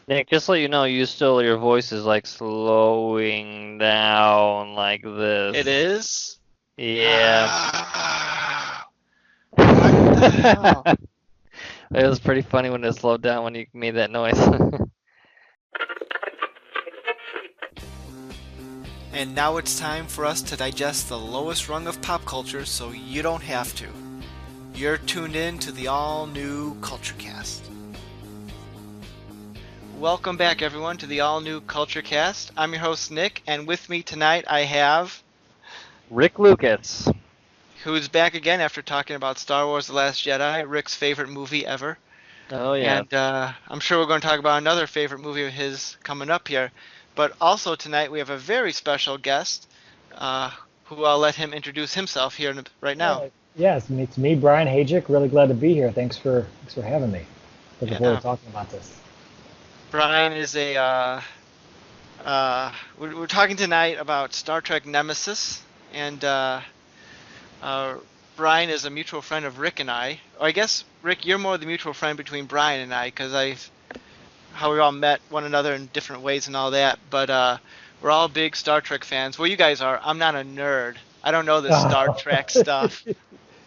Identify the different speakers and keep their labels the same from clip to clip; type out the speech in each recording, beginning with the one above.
Speaker 1: Nick, just so you know, your voice is like slowing down like
Speaker 2: It
Speaker 1: this.
Speaker 2: is?
Speaker 1: Yeah.
Speaker 2: Ah, what the hell?
Speaker 1: It was pretty funny when it slowed down when you made that noise.
Speaker 2: And now it's time for us to digest the lowest rung of pop culture so you don't have to. You're tuned in to the all new Culture Cast. Welcome back, everyone, to the all new Culture Cast. I'm your host, Nick, and with me tonight I have
Speaker 1: Rick Lucas.
Speaker 2: who's back again after talking about Star Wars The Last Jedi, Rick's favorite movie ever.
Speaker 1: Oh yeah.
Speaker 2: And I'm sure we're going to talk about another favorite movie of his coming up here. But also tonight we have a very special guest uh, who I'll let him introduce himself here right now.
Speaker 3: Yes, it's me, Brian Hajic. Really glad to be here. Thanks for having me. Looking forward
Speaker 2: Yeah.
Speaker 3: to talking about this.
Speaker 2: Brian is we're talking tonight about Star Trek Nemesis, and uh, Brian is a mutual friend of Rick and I. Or I guess, Rick, you're more the mutual friend between Brian and I, because how we all met one another in different ways and all that. But we're all big Star Trek fans. Well, you guys are. I'm not a nerd. I don't know this Star
Speaker 3: Oh,
Speaker 2: Trek stuff.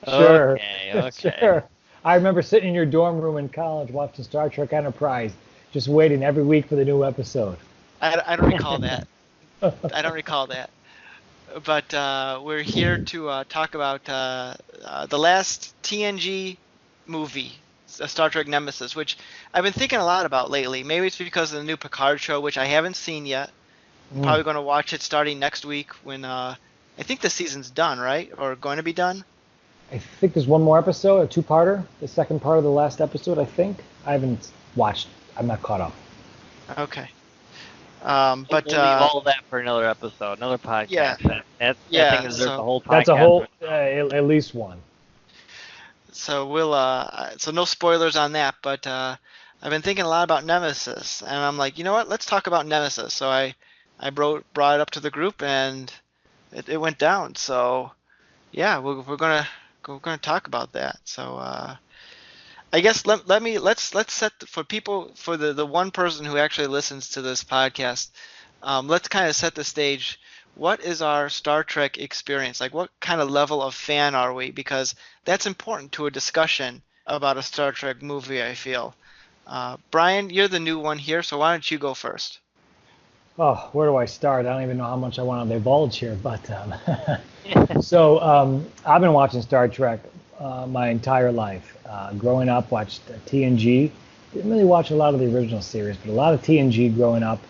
Speaker 3: sure,
Speaker 1: Okay, okay.
Speaker 3: sure. I remember sitting in your dorm room in college watching Star Trek Enterprise, just waiting every week for the new episode.
Speaker 2: I don't recall that. I don't recall that. But we're here to talk about the last TNG movie, Star Trek Nemesis, which I've been thinking a lot about lately. Maybe it's because of the new Picard show, which I haven't seen yet. I'm
Speaker 3: Mm.
Speaker 2: probably going to watch it starting next week when I think the season's done, right? Or going to be done?
Speaker 3: I think there's one more episode, a two-parter, the second part of the last episode, I think. I haven't watched. I'm not caught up.
Speaker 2: Okay.
Speaker 1: We'll,
Speaker 2: But
Speaker 1: we'll leave all of that for another episode, another
Speaker 2: yeah,
Speaker 1: podcast. That thing
Speaker 2: yeah.
Speaker 1: deserves a whole
Speaker 3: That's a
Speaker 1: podcast.
Speaker 3: whole, at least one.
Speaker 2: So we'll so no spoilers on that, but I've been thinking a lot about Nemesis, and I'm like, you know what? Let's talk about Nemesis. So I brought it up to the group, and it went down. So yeah, we're gonna talk about that. So I guess let's set for people, for the one person who actually listens to this podcast. Let's kind of set the stage. What is our Star Trek experience? Like, what kind of level of fan are we? Because that's important to a discussion about a Star Trek movie, I feel. Brian, you're the new one here, so why don't you go first?
Speaker 3: Oh, where do I start? I don't even know how much I want to divulge here, but
Speaker 1: Yeah.
Speaker 3: I've been watching Star Trek my entire life. Growing up, watched TNG. Didn't really watch a lot of the original series, but a lot of TNG growing up.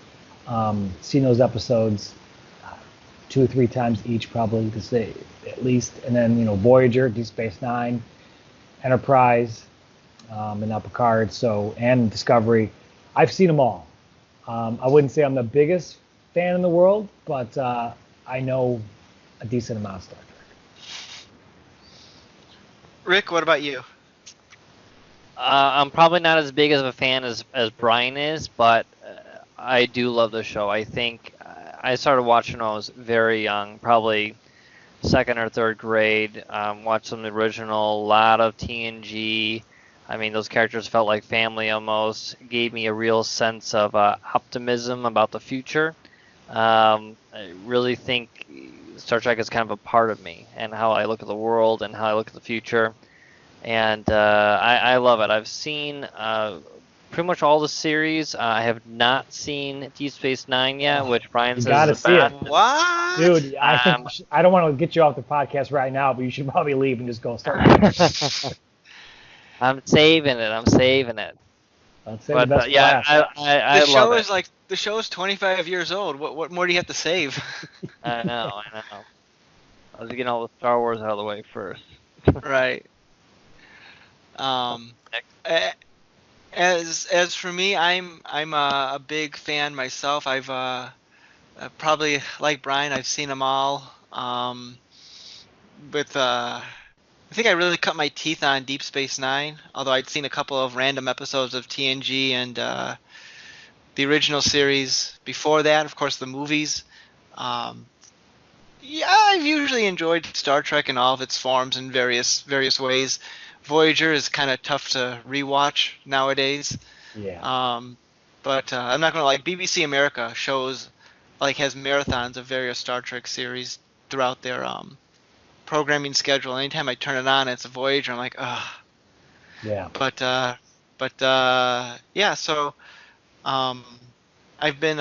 Speaker 3: Seen those episodes two or three times each, probably to say at least. And then Voyager, Deep Space Nine, Enterprise, and now Picard. And Discovery. I've seen them all. I wouldn't say I'm the biggest fan in the world, but I know a decent amount of Star Trek.
Speaker 2: Rick, what about you?
Speaker 1: I'm probably not as big of a fan as Brian is, but I do love the show. I think I started watching when I was very young, probably second or third grade. Watched some of the original, a lot of TNG. I mean, those characters felt like family almost. Gave me a real sense of optimism about the future. I really think Star Trek is kind of a part of me and how I look at the world and how I look at the future. And I love it. I've seen pretty much all the series. I have not seen Deep Space Nine yet, which Brian
Speaker 3: You
Speaker 1: says
Speaker 3: gotta
Speaker 1: is the
Speaker 3: see it.
Speaker 1: best.
Speaker 2: What?
Speaker 3: Dude, I think
Speaker 1: Um,
Speaker 3: I don't want to get you off the podcast right now, but you should probably leave and just go start watching.
Speaker 1: I'm saving it. I'm saving it.
Speaker 3: Let's say the
Speaker 1: But
Speaker 3: best for
Speaker 1: yeah,
Speaker 3: last.
Speaker 1: I love it.
Speaker 2: The show is 25 years old. What more do you have to save?
Speaker 1: I know. I know. I was getting all the Star Wars out of the way first.
Speaker 2: Right. A- as for me, I'm a big fan myself. I've probably, like Brian, I've seen them all. With I think I really cut my teeth on Deep Space Nine, although I'd seen a couple of random episodes of TNG and the original series before that. Of course, the movies. Um, yeah, I've usually enjoyed Star Trek in all of its forms in various ways. Voyager is kind of tough to rewatch nowadays.
Speaker 3: Yeah.
Speaker 2: Um, But I'm not gonna like BBC America shows has marathons of various Star Trek series throughout their programming schedule. Anytime I turn it on, it's a Voyager. I'm like, ugh.
Speaker 3: Yeah.
Speaker 2: But yeah. So um, I've been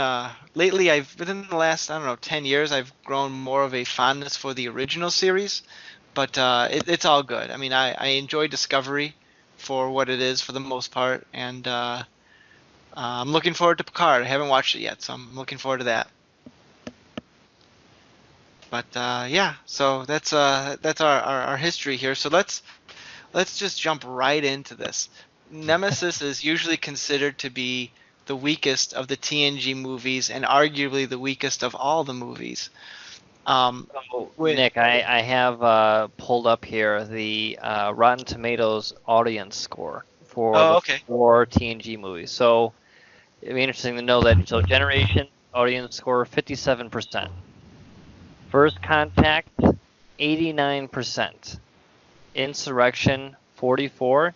Speaker 2: lately. Within the last, I don't know, 10 years, I've grown more of a fondness for the original series. But it's all good. I mean, I enjoy Discovery for what it is for the most part, and I'm looking forward to Picard. I haven't watched it yet, so I'm looking forward to that. But yeah, so that's our history here. So let's just jump right into this. Nemesis is usually considered to be the weakest of the TNG movies and arguably the weakest of all the movies.
Speaker 1: So, Nick, I have pulled up here the Rotten Tomatoes audience score for
Speaker 2: Oh,
Speaker 1: the
Speaker 2: okay.
Speaker 1: 4 TNG movies. So it'd be interesting to know that. So Generation audience score 57%, First Contact 89%, Insurrection 44,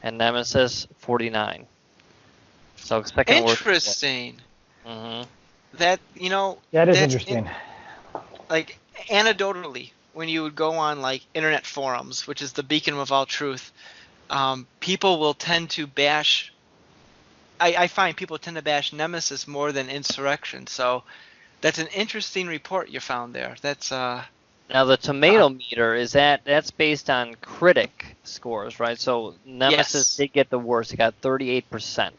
Speaker 1: and Nemesis 49. So second worst.
Speaker 2: Interesting.
Speaker 1: Mm-hmm.
Speaker 2: That
Speaker 3: That is
Speaker 2: that's
Speaker 3: interesting.
Speaker 2: like anecdotally, when you would go on like internet forums, which is the beacon of all truth, people will tend to bash. I find people tend to bash Nemesis more than Insurrection. So that's an interesting report you found there. That's
Speaker 1: Now the tomato meter that's based on critic scores, right? So Nemesis
Speaker 2: Yes.
Speaker 1: did get the worst. It got 38%.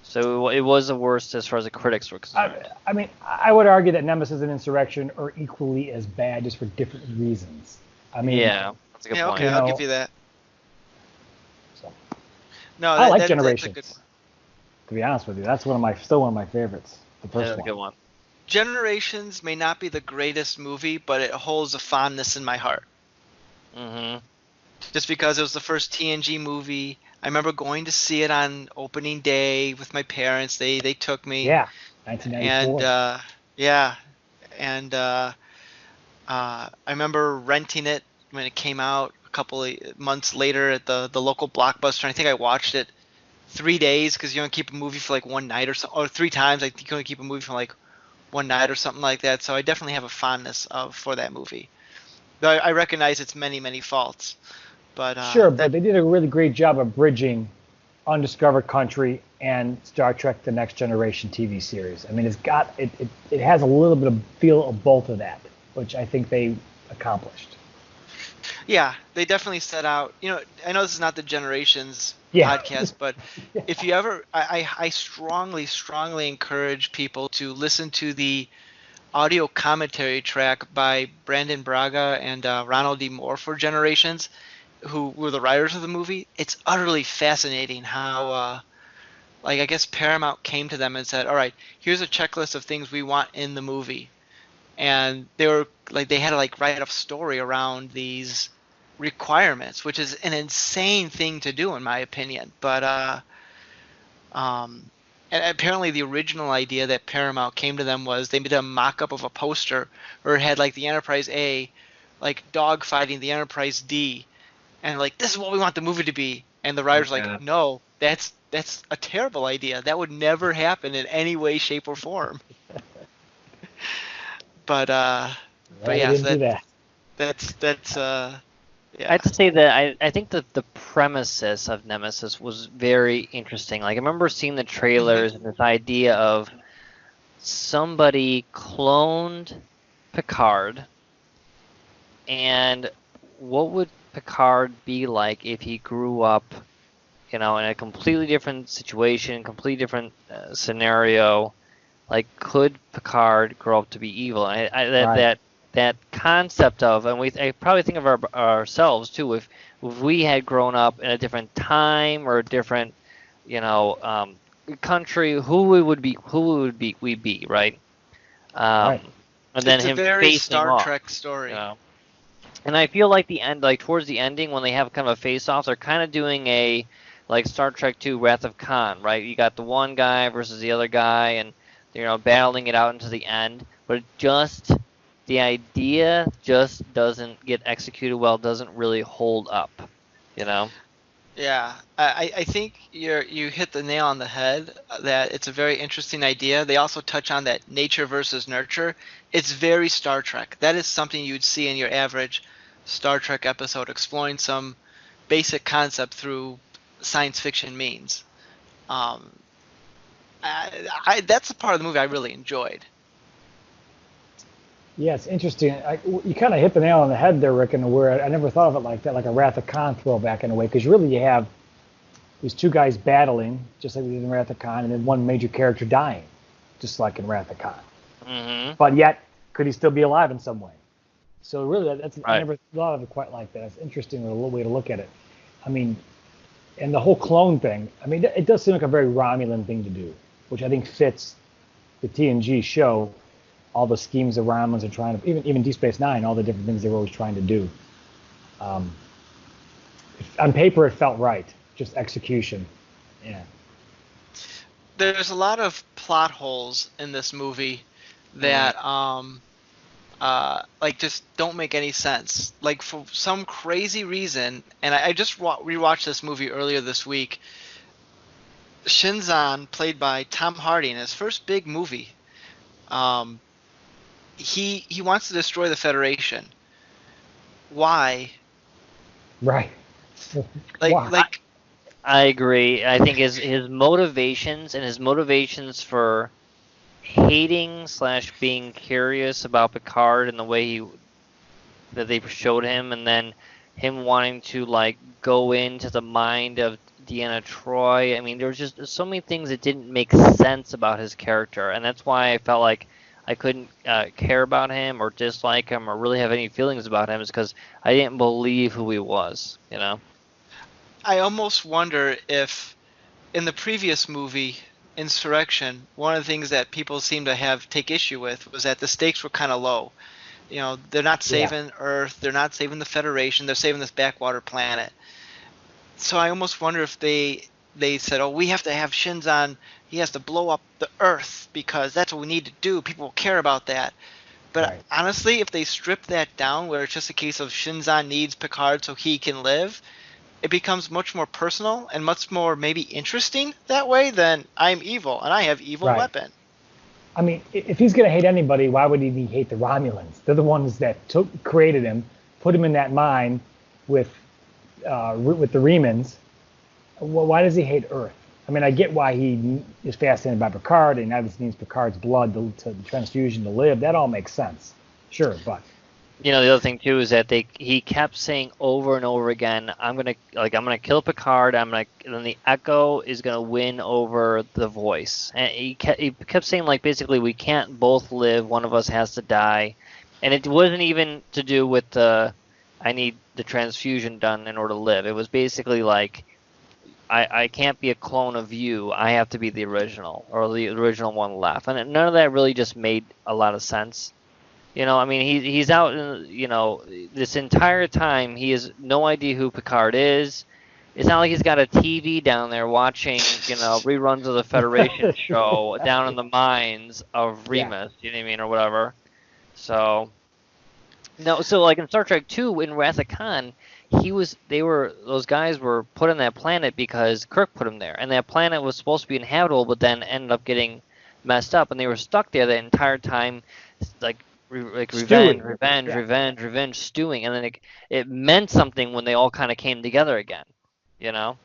Speaker 1: So it was the worst as far as the critics were concerned.
Speaker 3: I mean, I would argue that Nemesis and Insurrection are equally as bad, just for different reasons. I mean,
Speaker 1: Yeah, that's a good
Speaker 2: yeah,
Speaker 1: point.
Speaker 2: okay, I'll give you that.
Speaker 3: So,
Speaker 2: No,
Speaker 3: I like
Speaker 2: that's a
Speaker 3: Generations.
Speaker 2: good one.
Speaker 3: To be honest with you, that's still one of my favorites. The first
Speaker 1: That's a
Speaker 3: one.
Speaker 1: good one.
Speaker 2: Generations may not be the greatest movie, but it holds a fondness in my heart.
Speaker 1: Mm-hmm.
Speaker 2: Just because it was the first TNG movie. I remember going to see it on opening day with my parents. They took me.
Speaker 3: Yeah, 1994.
Speaker 2: And yeah, and I remember renting it when it came out a couple of months later at the local Blockbuster. I think I watched it 3 days because you only keep a movie for like one night or 3 times. I think you can only keep a movie for like one night or something like that. So I definitely have a fondness for that movie. Though I recognize its many faults. But
Speaker 3: Sure, but they did a really great job of bridging Undiscovered Country and Star Trek: The Next Generation TV series. I mean, it has a little bit of feel of both of that, which I think they accomplished.
Speaker 2: yeah, they definitely set out. I know this is not the Generations
Speaker 3: Yeah.
Speaker 2: podcast, but if you ever, I strongly encourage people to listen to the audio commentary track by Brandon Braga and Ronald D. Moore for Generations, who were the writers of the movie. It's utterly fascinating how, I guess Paramount came to them and said, "All right, here's a checklist of things we want in the movie," and they had to write a story around these requirements, which is an insane thing to do in my opinion. But and apparently the original idea that Paramount came to them was they made a mock-up of a poster where it had the Enterprise A dog fighting the Enterprise D, and this is what we want the movie to be, and the writers no, that's a terrible idea, that would never happen in any way, shape, or form. But yeah,
Speaker 3: Didn't do that.
Speaker 2: that's yeah.
Speaker 1: I have to say that I think that the premises of Nemesis was very interesting. I remember seeing the trailers and this idea of somebody cloned Picard, and what would Picard be like if he grew up, in a completely different situation, completely different scenario? Could Picard grow up to be evil? That concept of, and I probably think of ourselves too, if we had grown up in a different time or a different, country, who would we be, right?
Speaker 3: Right.
Speaker 1: And then
Speaker 2: it's
Speaker 1: him
Speaker 2: a very
Speaker 1: facing
Speaker 2: Star
Speaker 1: off,
Speaker 2: Trek story.
Speaker 1: And I feel like the end, towards the ending, when they have kind of a face-off, they're kind of doing a Star Trek II: Wrath of Khan, right? You got the one guy versus the other guy, and battling it out into the end, but the idea just doesn't get executed well, doesn't really hold up,
Speaker 2: Yeah, I think you hit the nail on the head that it's a very interesting idea. They also touch on that nature versus nurture. It's very Star Trek. That is something you'd see in your average Star Trek episode, exploring some basic concept through science fiction means. Um, that's a part of the movie I really enjoyed.
Speaker 3: Yeah, it's interesting. You kind of hit the nail on the head there, Rick, in a where I never thought of it like that, like a Wrath of Khan throwback in a way, because really you have these two guys battling, just like we did in Wrath of Khan, and then one major character dying, just like in Wrath of Khan.
Speaker 1: Mm-hmm.
Speaker 3: But yet, could he still be alive in some way? So really, I
Speaker 1: Right.
Speaker 3: never thought of it quite like that. It's an interesting little way to look at it. I mean, and the whole clone thing. I mean, it does seem like a very Romulan thing to do, which I think fits the TNG show. All the schemes the Romulans are trying to, even Deep Space Nine, all the different things they were always trying to do. Um, on paper, it felt right. Just execution. Yeah.
Speaker 2: There's a lot of plot holes in this movie
Speaker 1: Mm-hmm.
Speaker 2: that like just don't make any sense. Like for some crazy reason, and I just rewatched this movie earlier this week. Shinzan, played by Tom Hardy in his first big movie, um, he wants to destroy the Federation. Why?
Speaker 3: Right.
Speaker 2: Like
Speaker 3: Why?
Speaker 2: like
Speaker 1: I agree. I think his motivations and his motivations for hating slash being curious about Picard and the way that they showed him, and then him wanting to like go into the mind of Deanna Troy. I mean, there was just so many things that didn't make sense about his character, and that's why I felt like I couldn't care about him or dislike him or really have any feelings about him, is because I didn't believe who he was. You know?
Speaker 2: I almost wonder if in the previous movie, Insurrection, one of the things that people seem to have take issue with was that the stakes were kind of low. You know, they're not
Speaker 3: Yeah.
Speaker 2: saving Earth, they're not saving the Federation, they're saving this backwater planet. So I almost wonder if they said, "Oh, we have to have Shinzon. He has to blow up the Earth because that's what we need to do. People will care about that." But
Speaker 3: Right.
Speaker 2: honestly, if they strip that down, where it's just a case of Shinzon needs Picard so he can live, it becomes much more personal and much more maybe interesting that way than I'm evil and I have evil
Speaker 3: Right.
Speaker 2: weapon.
Speaker 3: I mean, if he's going to hate anybody, why would he hate the Romulans? They're the ones that created him, put him in that mine with with the Remans. Well, why does he hate Earth? I mean, I get why he is fascinated by Picard and obviously needs Picard's blood to transfusion to live. That all makes sense. Sure, but
Speaker 1: You know, the other thing too is that he kept saying over and over again, I'm gonna kill Picard. And then the Echo is gonna win over the Voice. And he kept saying like basically we can't both live. One of us has to die. And it wasn't even to do with the I need the transfusion done in order to live. It was basically like I can't be a clone of you. I have to be the original or the original one left. And none of that really just made a lot of sense. You know, I mean, he's out. You know, this entire time he has no idea who Picard is. It's not like he's got a TV down there watching, reruns of the Federation show down in
Speaker 3: right.
Speaker 1: the mines of
Speaker 3: Yeah.
Speaker 1: Remus. You know what I mean, or whatever. So no, so like in Star Trek 2, in Wrath of Khan, those guys were put on that planet because Kirk put them there, and that planet was supposed to be inhabitable, but then ended up getting messed up, and they were stuck there the entire time, like revenge,
Speaker 3: Stewing.
Speaker 1: revenge,
Speaker 3: Yeah.
Speaker 1: revenge, revenge, stewing, and then it meant something when they all kind of came together again. You know,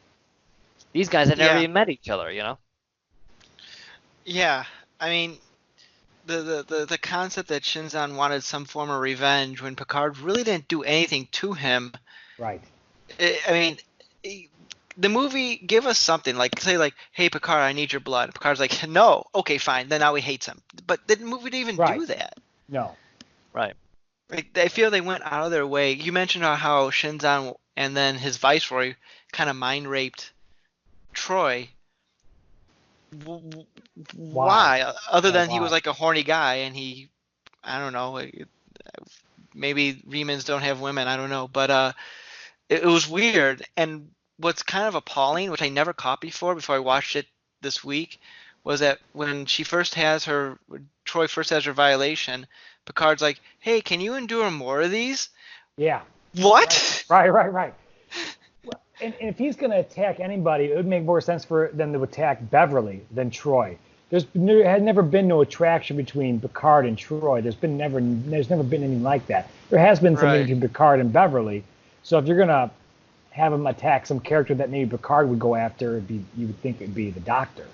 Speaker 1: these guys had never
Speaker 2: Yeah,
Speaker 1: even met each other. You know.
Speaker 2: yeah. I mean, the concept that Shinzon wanted some form of revenge when Picard really didn't do anything to him.
Speaker 3: Right.
Speaker 2: I mean, the movie give us something like say like, "Hey Picard, I need your blood." Picard's like, "No." Okay, fine. Then now he hates him. But the movie didn't even
Speaker 3: Right.
Speaker 2: do that.
Speaker 3: No.
Speaker 1: Right.
Speaker 2: Like I feel they went out of their way. You mentioned how Shinzon and then his viceroy kind of mind raped Troy.
Speaker 3: Why?
Speaker 2: Why? Other
Speaker 3: Yeah.
Speaker 2: than he was
Speaker 3: Why?
Speaker 2: like a horny guy and he, I don't know, maybe Remans don't have women. I don't know, but it was weird. And what's kind of appalling, which I never caught before I watched it this week, was that when Troy first has her violation, Picard's like, "Hey, can you endure more of these?"
Speaker 3: Yeah. Right.
Speaker 2: What?
Speaker 3: Right. Right. Right. And if he's going to attack anybody, it would make more sense for them to attack Beverly than Troy. There had never been no attraction between Picard and Troy. There's never been anything like that. There has been something between Picard and Beverly. So if you're going to have him attack some character that maybe Picard would go after, you would think it'd be the Doctor.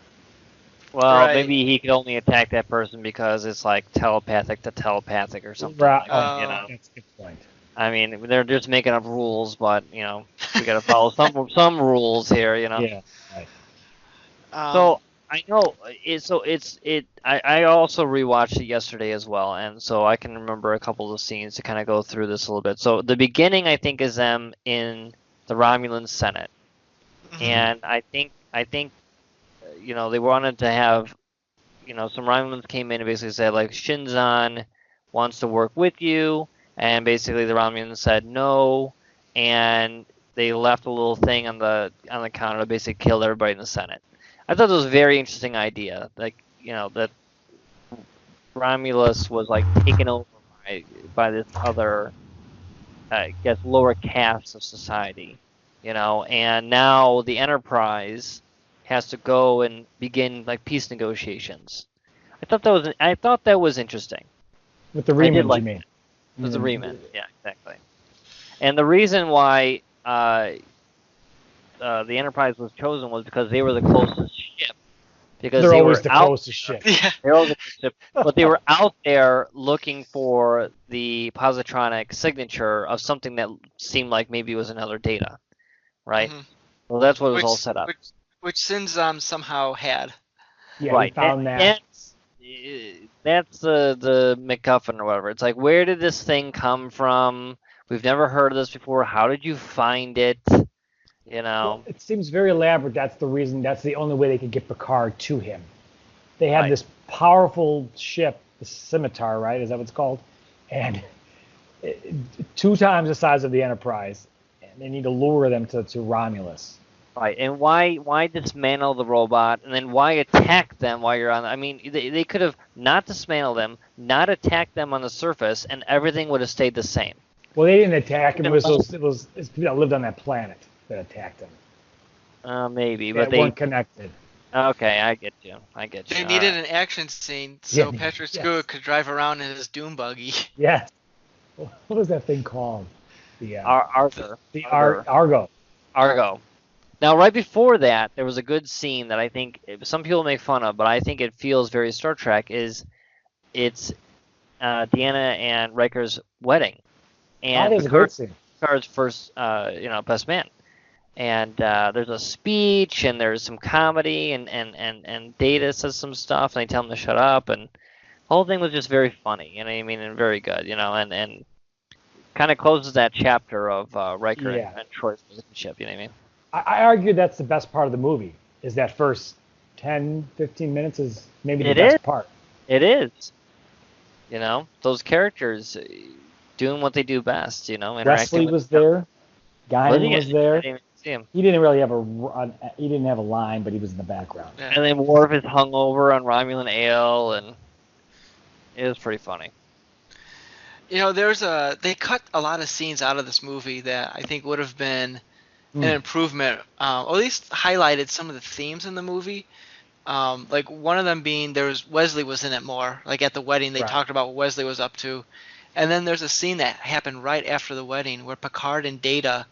Speaker 1: Well, maybe he could only attack that person because it's like telepathic to telepathic or something.
Speaker 3: Right.
Speaker 1: You know?
Speaker 3: That's a good point.
Speaker 1: I mean, they're just making up rules, but we got to follow some rules here.
Speaker 3: Yeah. Right.
Speaker 1: So I know I also rewatched it yesterday as well, and so I can remember a couple of scenes to kind of go through this a little bit. So the beginning, I think, is them in the Romulan Senate, and I think they wanted to have some Romulans came in and basically said like Shinzon wants to work with you. And basically, the Romulans said no, and they left a little thing on the counter to basically kill everybody in the Senate. I thought it was a very interesting idea, like that Romulus was like taken over by this other, I guess, lower caste of society, and now the Enterprise has to go and begin like peace negotiations. I thought that was interesting.
Speaker 3: With the Remans, you mean?
Speaker 1: It was a Reman, yeah, exactly. And the reason why the Enterprise was chosen was because they were the closest ship. Because
Speaker 3: they're always the
Speaker 1: closest
Speaker 3: ship.
Speaker 2: Yeah.
Speaker 1: They're always the closest ship. But they were out there looking for the positronic signature of something that seemed like maybe it was another Data, right?
Speaker 2: Mm-hmm.
Speaker 1: Well, that's what was all set up.
Speaker 2: Which Sinzam somehow had.
Speaker 3: Yeah,
Speaker 1: right.
Speaker 3: We found that.
Speaker 1: That's the MacGuffin or whatever. It's like, where did this thing come from? We've never heard of this before. How did you find it?
Speaker 3: Well, it seems very elaborate. That's the reason. That's the only way they could get Picard to him. They have this powerful ship, the Scimitar, right? Is that what it's called? And 2 times the size of the Enterprise. And they need to lure them to Romulus.
Speaker 1: Right, and why dismantle the robot, and then why attack them while you're on? I mean, they could have not dismantled them, not attacked them on the surface, and everything would have stayed the same.
Speaker 3: Well, they didn't attack them. It was people that lived on that planet that attacked them.
Speaker 1: Maybe, but
Speaker 3: they weren't connected.
Speaker 1: Okay, I get you.
Speaker 2: They needed an action scene so Patrick Stewart could drive around in his Doom buggy.
Speaker 3: Yes. What was that thing called? The
Speaker 1: Arthur.
Speaker 3: The Argo.
Speaker 1: Argo. Now, right before that, there was a good scene that I think some people make fun of, but I think it feels very Star Trek. It's Deanna and Riker's wedding, and
Speaker 3: that was
Speaker 1: Picard's first, best man. And there's a speech, and there's some comedy, and Data says some stuff, and they tell him to shut up, and the whole thing was just very funny, and very good, and kind of closes that chapter of Riker and Troy's relationship, you know what I mean?
Speaker 3: I argue that's the best part of the movie, is that first 10, 15 minutes is maybe the best part.
Speaker 1: It is. Those characters doing what they do best,
Speaker 3: Wesley was there. Guinan was there.
Speaker 1: I didn't even see him.
Speaker 3: He didn't really have a line, but he was in the background.
Speaker 1: Yeah. And then Worf is hungover on Romulan ale, and it was pretty funny.
Speaker 2: They cut a lot of scenes out of this movie that I think would have been an improvement, or at least highlighted some of the themes in the movie. Like one of them being Wesley was in it more. Like at the wedding, they talked about what Wesley was up to. And then there's a scene that happened right after the wedding where Picard and Data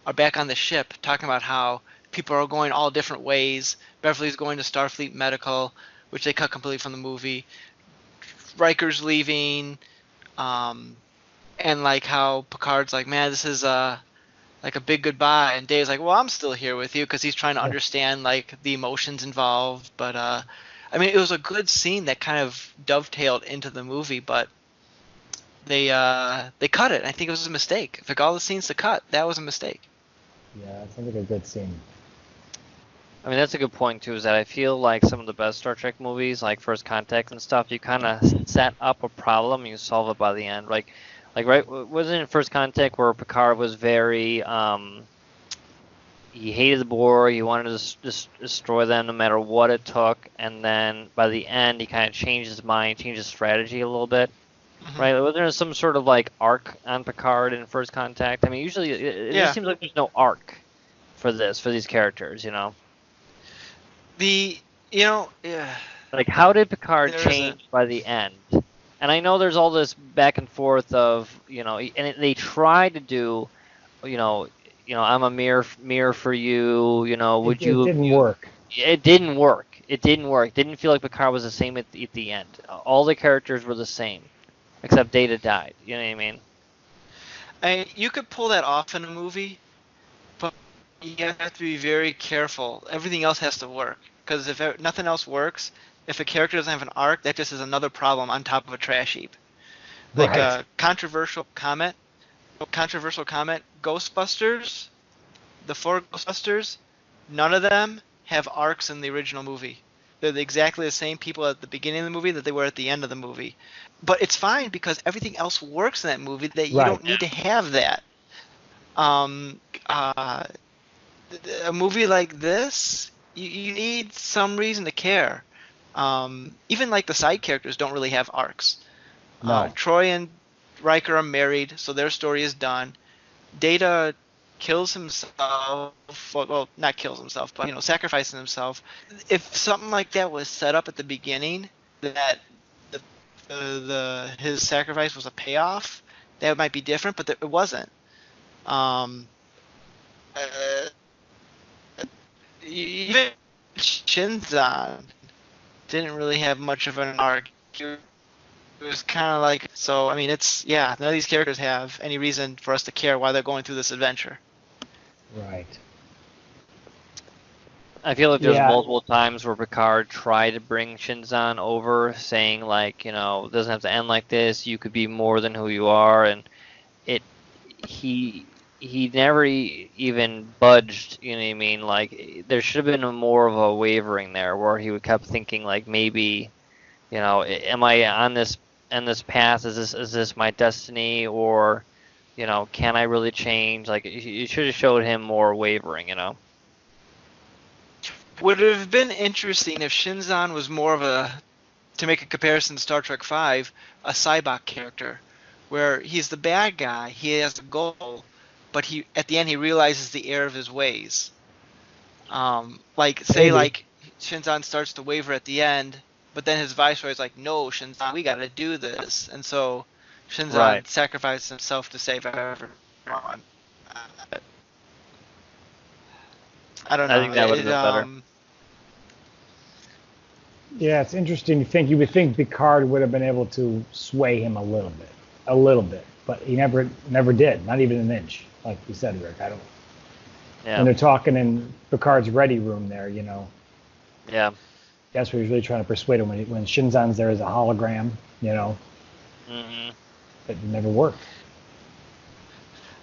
Speaker 2: are back on the ship talking about how people are going all different ways. Beverly's going to Starfleet Medical, which they cut completely from the movie. Riker's leaving, and like how Picard's like, man, this is like a big goodbye, and Dave's like, well, I'm still here with you, because he's trying to understand like the emotions involved. But it was a good scene that kind of dovetailed into the movie, but they cut it. I think it was a mistake. If they got all the scenes to cut, that was a mistake.
Speaker 3: Yeah, it sounds like a good scene.
Speaker 1: That's a good point too. Is that I feel like some of the best Star Trek movies, like First Contact and stuff, you kind of set up a problem and you solve it by the end. Like right, wasn't it First Contact where Picard was very he hated the Borg, he wanted to just destroy them no matter what it took, and then by the end he kind of changed his mind, changed his strategy a little bit. Right? Wasn't there some sort of like arc on Picard in First Contact? Usually it just seems like there's no arc for these characters,
Speaker 2: Yeah,
Speaker 1: Like, how did Picard
Speaker 2: there isn't.
Speaker 1: change by the end? And I know there's all this back and forth of, they tried to do, you know, I'm a mirror for you, would
Speaker 3: It
Speaker 1: you,
Speaker 3: didn't work.
Speaker 1: it didn't work. It didn't work. It didn't feel like Picard was the same at the end. All the characters were the same, except Data died. You know what I mean?
Speaker 2: You could pull that off in a movie, but you have to be very careful. Everything else has to work, because if nothing else works, if a character doesn't have an arc, that just is another problem on top of a trash heap. Like
Speaker 3: Right.
Speaker 2: a controversial comment. Ghostbusters, the 4 Ghostbusters, none of them have arcs in the original movie. They're exactly the same people at the beginning of the movie that they were at the end of the movie. But it's fine because everything else works in that movie that you
Speaker 3: Right.
Speaker 2: don't need to have that. A movie like this, you need some reason to care. Even like the side characters don't really have arcs.
Speaker 3: No.
Speaker 2: Troy and Riker are married, so their story is done. Data kills himself. Well, not kills himself, but sacrifices himself. If something like that was set up at the beginning, that his sacrifice was a payoff, that might be different, but it wasn't. Even Shinzon didn't really have much of an arc. It was kind of like, so I mean, none of these characters have any reason for us to care why they're going through this adventure.
Speaker 3: Right.
Speaker 1: I feel like there's
Speaker 3: Yeah.
Speaker 1: multiple times where Picard tried to bring Shinzon over, saying like, it doesn't have to end like this. You could be more than who you are, and he never even budged. You know what I mean? Like, there should have been more of a wavering there, where he would kept thinking like, maybe, am I on this path? Is this my destiny, or can I really change? Like, you should have showed him more wavering.
Speaker 2: Would have been interesting if Shinzon was more of to make a comparison to Star Trek V, a Cybok character, where he's the bad guy, he has a goal, but at the end he realizes the error of his ways. Like Shinzon starts to waver at the end, but then his viceroy is like, "No, Shinzon, we got to do this," and so Shinzon sacrifices himself to save everyone. I don't know.
Speaker 1: I think that would have been better.
Speaker 3: Yeah, it's interesting. You would think Picard would have been able to sway him a little bit, but he never did, not even an inch, like you said, Rick. I don't.
Speaker 1: Yeah.
Speaker 3: When they're talking in Picard's ready room there,
Speaker 1: Yeah.
Speaker 3: that's what he's really trying to persuade him when Shinzon's there as a hologram,
Speaker 1: Mm-hmm.
Speaker 3: It never worked.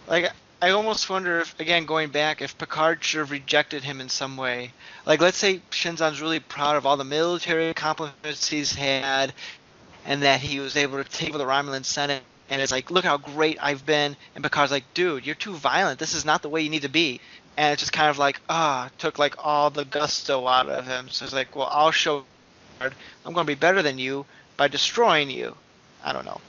Speaker 2: Like, I almost wonder if, again, going back, if Picard should have rejected him in some way. Like, let's say Shinzon's really proud of all the military accomplishments he's had, and that he was able to take over the Romulan Senate, and it's like, look how great I've been. And Picard's like, dude, you're too violent. This is not the way you need to be. And it's just kind of like, took like all the gusto out of him. So it's like, well, I'll show Picard I'm going to be better than you by destroying you. I don't know.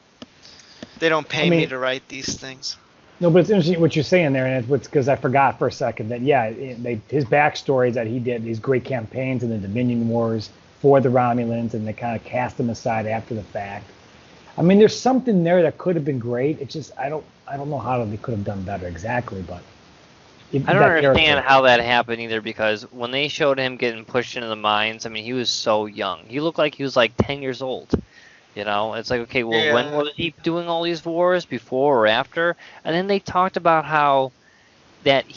Speaker 2: They don't pay me to write these things.
Speaker 3: No, but it's interesting what you're saying there, and it's because I forgot for a second that his backstory is that he did these great campaigns in the Dominion Wars for the Romulans, and they kind of cast him aside after the fact. I mean, there's something there that could have been great. It's just I don't know how they could have done better exactly, but
Speaker 1: I don't understand how that happened either, because when they showed him getting pushed into the mines, I mean, he was so young. He looked like he was like 10 years old. It's like, okay, well, when was he doing all these wars, before or after? And then they talked about how that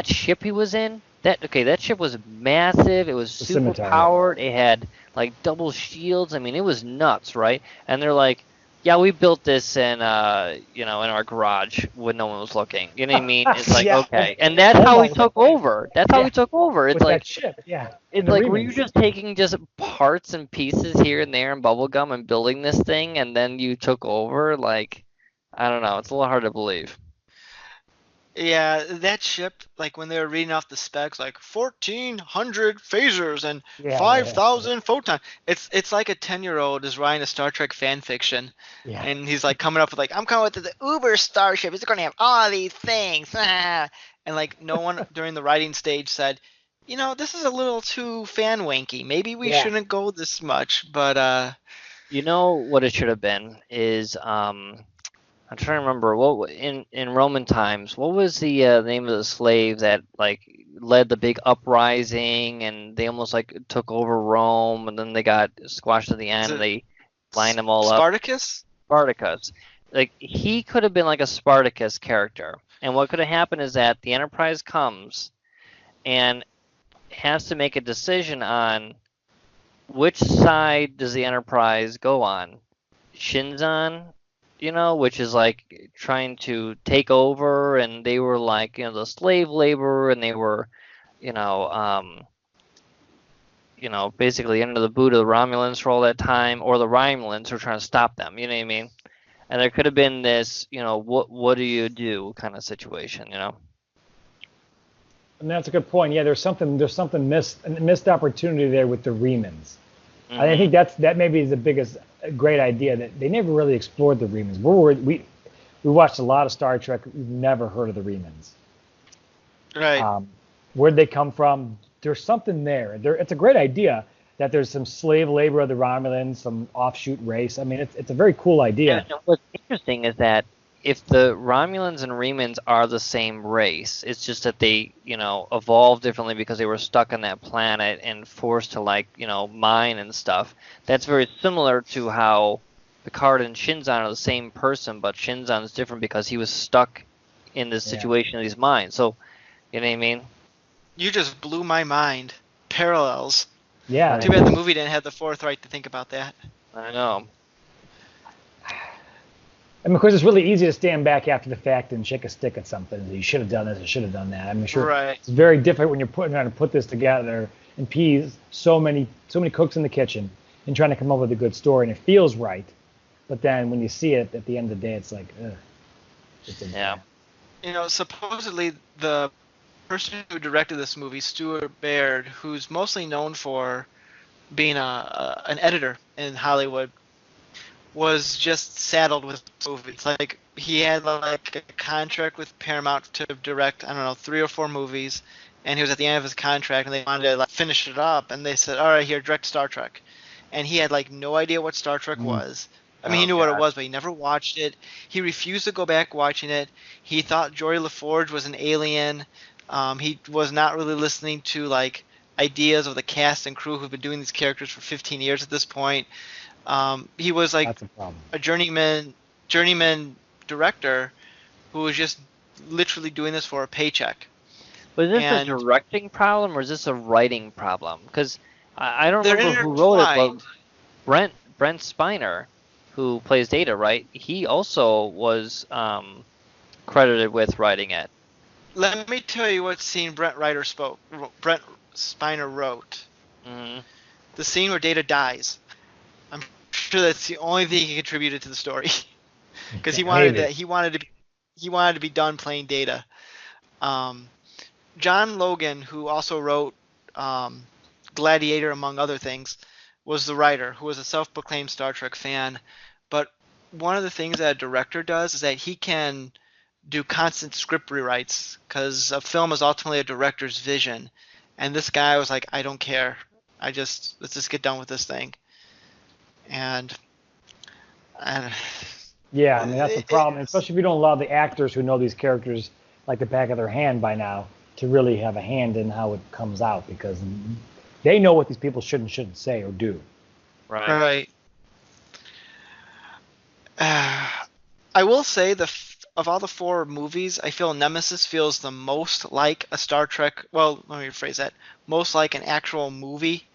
Speaker 1: ship he was in, that ship was massive. It was super powered. It had like double shields. I mean, it was nuts, right? And they're like, yeah, we built this in our garage when no one was looking. You know what I mean? It's like, okay, and that's how he took over. That's how he took over. It's
Speaker 3: with
Speaker 1: like
Speaker 3: that ship, yeah.
Speaker 1: It's like, were you just taking just parts and pieces here and there and bubblegum and building this thing, and then you took over? Like, I don't know. It's a little hard to believe.
Speaker 2: Yeah, that ship, like when they were reading off the specs, like 1,400 phasers and
Speaker 3: Yeah.
Speaker 2: 5,000 photon. It's like a 10-year-old is writing a Star Trek fan fiction,
Speaker 3: Yeah.
Speaker 2: and he's like coming up with like, I'm coming with the Uber starship. It's going to have all these things, and like no one during the writing stage said, this is a little too fan wanky. Maybe we
Speaker 3: Yeah.
Speaker 2: shouldn't go this much. But
Speaker 1: You know what it should have been is I'm trying to remember in Roman times, what was the name of the slave that like led the big uprising and they almost like took over Rome and then they got squashed at the
Speaker 2: is
Speaker 1: end and
Speaker 2: it
Speaker 1: they lined them all up?
Speaker 2: Spartacus?
Speaker 1: Spartacus. Like he could have been like a Spartacus character. And what could have happened is that the Enterprise comes and has to make a decision on which side does the Enterprise go on? Shinzon, which is like trying to take over, and they were like, the slave labor, and they were, you know, um, basically under the boot of the Romulans for all that time, or the Romulans were trying to stop them. You know what I mean? And there could have been this, what do you do kind of situation.
Speaker 3: And that's a good point. Yeah, there's something missed opportunity there with the remans. I
Speaker 1: Hmm.
Speaker 3: think that maybe is the biggest great idea that they never really explored the remans. We watched a lot of Star Trek. We've never heard of the remans.
Speaker 2: Right.
Speaker 3: Where'd they come from? There's something there. It's a great idea that there's some slave labor of the Romulans, some offshoot race. I mean, it's a very cool idea.
Speaker 1: And what's interesting is that if the Romulans and Remans are the same race, it's just that they, evolved differently because they were stuck on that planet and forced to like, mine and stuff. That's very similar to how Picard and Shinzon are the same person, but Shinzon is different because he was stuck in this
Speaker 3: Yeah.
Speaker 1: situation of these mines. So, you know what I mean?
Speaker 2: You just blew my mind. Parallels.
Speaker 3: Yeah.
Speaker 2: Too bad the movie didn't have the forthright to think about that.
Speaker 1: I know.
Speaker 3: I mean, of course, it's really easy to stand back after the fact and shake a stick at something. You should have done this. You should have done that. I mean, sure,
Speaker 2: Right.
Speaker 3: it's very different when you're trying to put this together and peas so many cooks in the kitchen and trying to come up with a good story, and it feels right. But then when you see it at the end of the day, it's like, ugh, it's
Speaker 1: Yeah.
Speaker 2: Supposedly the person who directed this movie, Stuart Baird, who's mostly known for being an editor in Hollywood, was just saddled with movies. Like he had like a contract with Paramount to direct, I don't know, 3 or 4 movies, and he was at the end of his contract, and they wanted to like finish it up, and they said, "All right, here, direct Star Trek," and he had like no idea what Star Trek was. I mean, he
Speaker 1: Oh
Speaker 2: knew what it
Speaker 1: God.
Speaker 2: was, but he never watched it. He refused to go back watching it. He thought Geordi LaForge was an alien. He was not really listening to like ideas of the cast and crew who've been doing these characters for 15 years at this point. He was like
Speaker 3: that's a problem.
Speaker 2: a journeyman director who was just literally doing this for a paycheck.
Speaker 1: Was this a
Speaker 2: And
Speaker 1: directing problem or is this a writing problem? Because I don't
Speaker 2: they're
Speaker 1: remember who wrote it, but
Speaker 2: intertwined.
Speaker 1: Brent Spiner, who plays Data, right? He also was credited with writing it.
Speaker 2: Let me tell you what scene Brent Spiner wrote.
Speaker 1: Hmm.
Speaker 2: The scene where Data dies. I'm sure that's the only thing he contributed to the story because
Speaker 3: Maybe.
Speaker 2: he wanted to be done playing Data. Um, John Logan, who also wrote Gladiator, among other things, was the writer, who was a self-proclaimed Star Trek fan. But one of the things that a director does is that he can do constant script rewrites because a film is ultimately a director's vision. And this guy was like, I don't care. Let's just get done with this thing. And
Speaker 3: Yeah, I mean that's the
Speaker 2: it, it,
Speaker 3: problem, especially if you don't allow the actors who know these characters like the back of their hand by now to really have a hand in how it comes out because they know what these people should and shouldn't say or do.
Speaker 1: Right.
Speaker 2: right. I will say of all the 4 movies, I feel Nemesis feels the most like a Star Trek. Well, let me rephrase that. Most like an actual movie.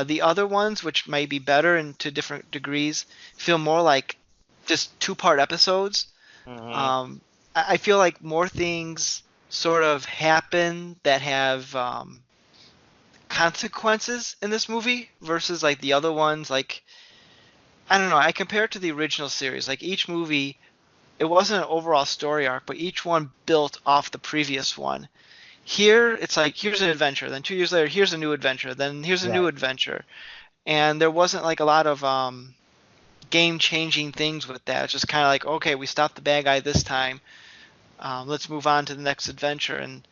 Speaker 2: The other ones, which may be better and to different degrees, feel more like just 2-part episodes.
Speaker 1: Hmm.
Speaker 2: I feel like more things sort of happen that have consequences in this movie versus like the other ones. Like I don't know. I compare it to the original series. Like each movie it wasn't an overall story arc, but each one built off the previous one. Here, it's like, here's an adventure, then 2 years later, here's a new adventure, then here's a new
Speaker 3: Right.
Speaker 2: adventure. And there wasn't like a lot of game-changing things with that. It's just kind of like, okay, we stopped the bad guy this time. Let's move on to the next adventure. And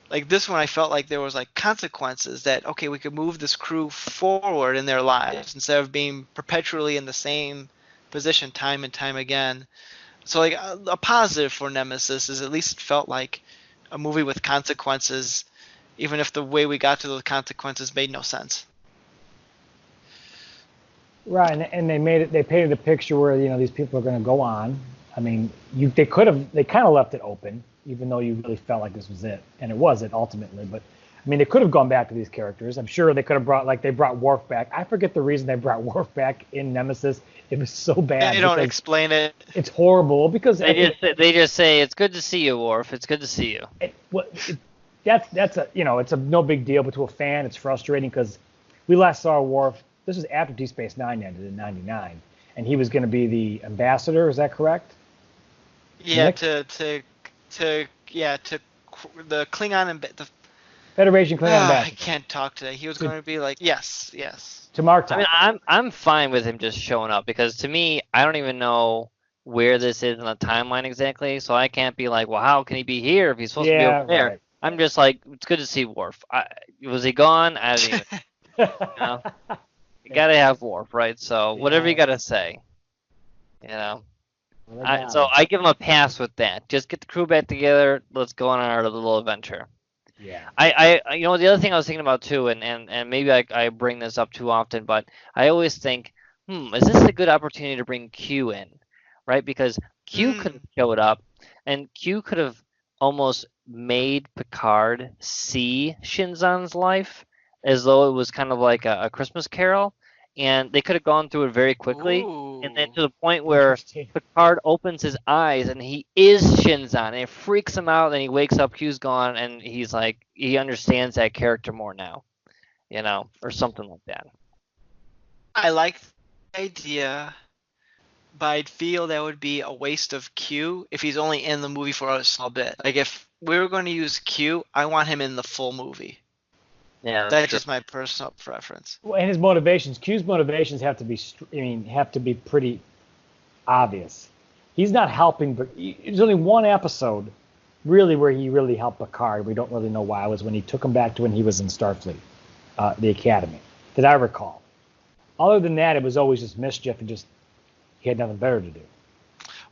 Speaker 2: like this one, I felt like there was like consequences that, okay, we could move this crew forward in their lives instead of being perpetually in the same position time and time again. So like a positive for Nemesis is at least it felt like a movie with consequences, even if the way we got to those consequences made no sense.
Speaker 3: Right, and they painted a picture where these people are going to go on. I mean, they kind of left it open, even though you really felt like this was it, and it was it ultimately. But I mean, they could have gone back to these characters. I'm sure they could have they brought Worf back. I forget the reason they brought Worf back in Nemesis. It was so bad.
Speaker 2: They don't explain it.
Speaker 3: It's horrible because
Speaker 1: they just say it's good to see you, Worf. It's good to see you.
Speaker 3: That's it's a no big deal, but to a fan, it's frustrating because we last saw Worf. This was after Deep Space Nine ended in '99, and he was going to be the ambassador. Is that correct?
Speaker 2: Yeah, Nick? to the Klingon and the
Speaker 3: Federation Klingon ambassador.
Speaker 2: I can't talk today. He was going to be like yes.
Speaker 3: To Mark.
Speaker 1: I mean, I'm fine with him just showing up because to me, I don't even know where this is in the timeline exactly, so I can't be like, well, how can he be here if he's supposed to be over there? Right. I'm just like, it's good to see Worf. Was he gone? I don't even. You gotta have Worf, right? So whatever you gotta say,
Speaker 3: Well,
Speaker 1: so I give him a pass with that. Just get the crew back together. Let's go on our little adventure.
Speaker 3: Yeah.
Speaker 1: The other thing I was thinking about too, and maybe I bring this up too often, but I always think, is this a good opportunity to bring Q in, right? Because Q could have showed up, and Q could have almost made Picard see Shinzon's life as though it was kind of like a Christmas Carol, and they could have gone through it very quickly, and then to the point where Picard opens his eyes and he is Shinzon, and it freaks him out, and he wakes up, Q's gone, and he's like, he understands that character more now, or something like that.
Speaker 2: I like the idea, but I'd feel that would be a waste of Q if he's only in the movie for a small bit. Like if we were going to use Q, I want him in the full movie.
Speaker 1: Yeah,
Speaker 2: that's just my personal preference.
Speaker 3: Well, and his motivations, Q's motivations have to be pretty obvious. He's not helping, but there's only one episode really where he really helped Picard. We don't really know why. It was when he took him back to when he was in Starfleet, the Academy, that I recall. Other than that, it was always just mischief and just he had nothing better to do.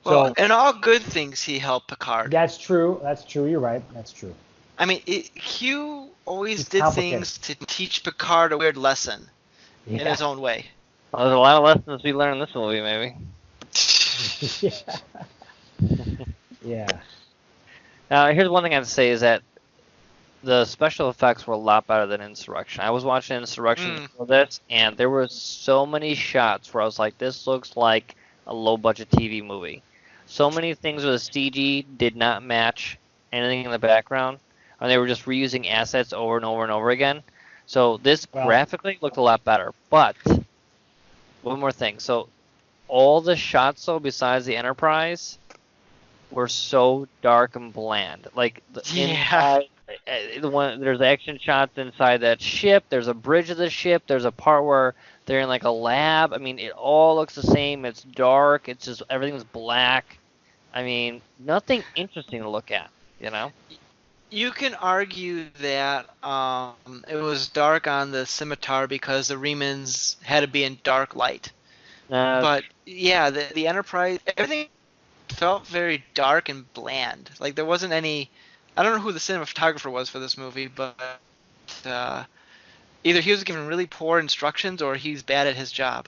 Speaker 2: Well, in all good things, he helped Picard.
Speaker 3: That's true. You're right. That's true.
Speaker 2: I mean, Q always did things to teach Picard a weird lesson in his own way.
Speaker 1: Well, there's a lot of lessons we learned in this movie, maybe.
Speaker 3: Yeah.
Speaker 1: Now, here's one thing I have to say is that the special effects were a lot better than Insurrection. I was watching Insurrection for this, and there were so many shots where I was like, this looks like a low-budget TV movie. So many things with the CG did not match anything in the background. And they were just reusing assets over and over and over again. So this graphically looked a lot better. But one more thing. So all the shots, though, besides the Enterprise, were so dark and bland. Like inside, there's action shots inside that ship. There's a bridge of the ship. There's a part where they're in like a lab. I mean, it all looks the same. It's dark. It's just everything's black. I mean, nothing interesting to look at.
Speaker 2: You can argue that it was dark on the Scimitar because the Remans had to be in dark light. But yeah, the Enterprise, everything felt very dark and bland. Like there wasn't any. I don't know who the cinematographer was for this movie, but either he was given really poor instructions or he's bad at his job.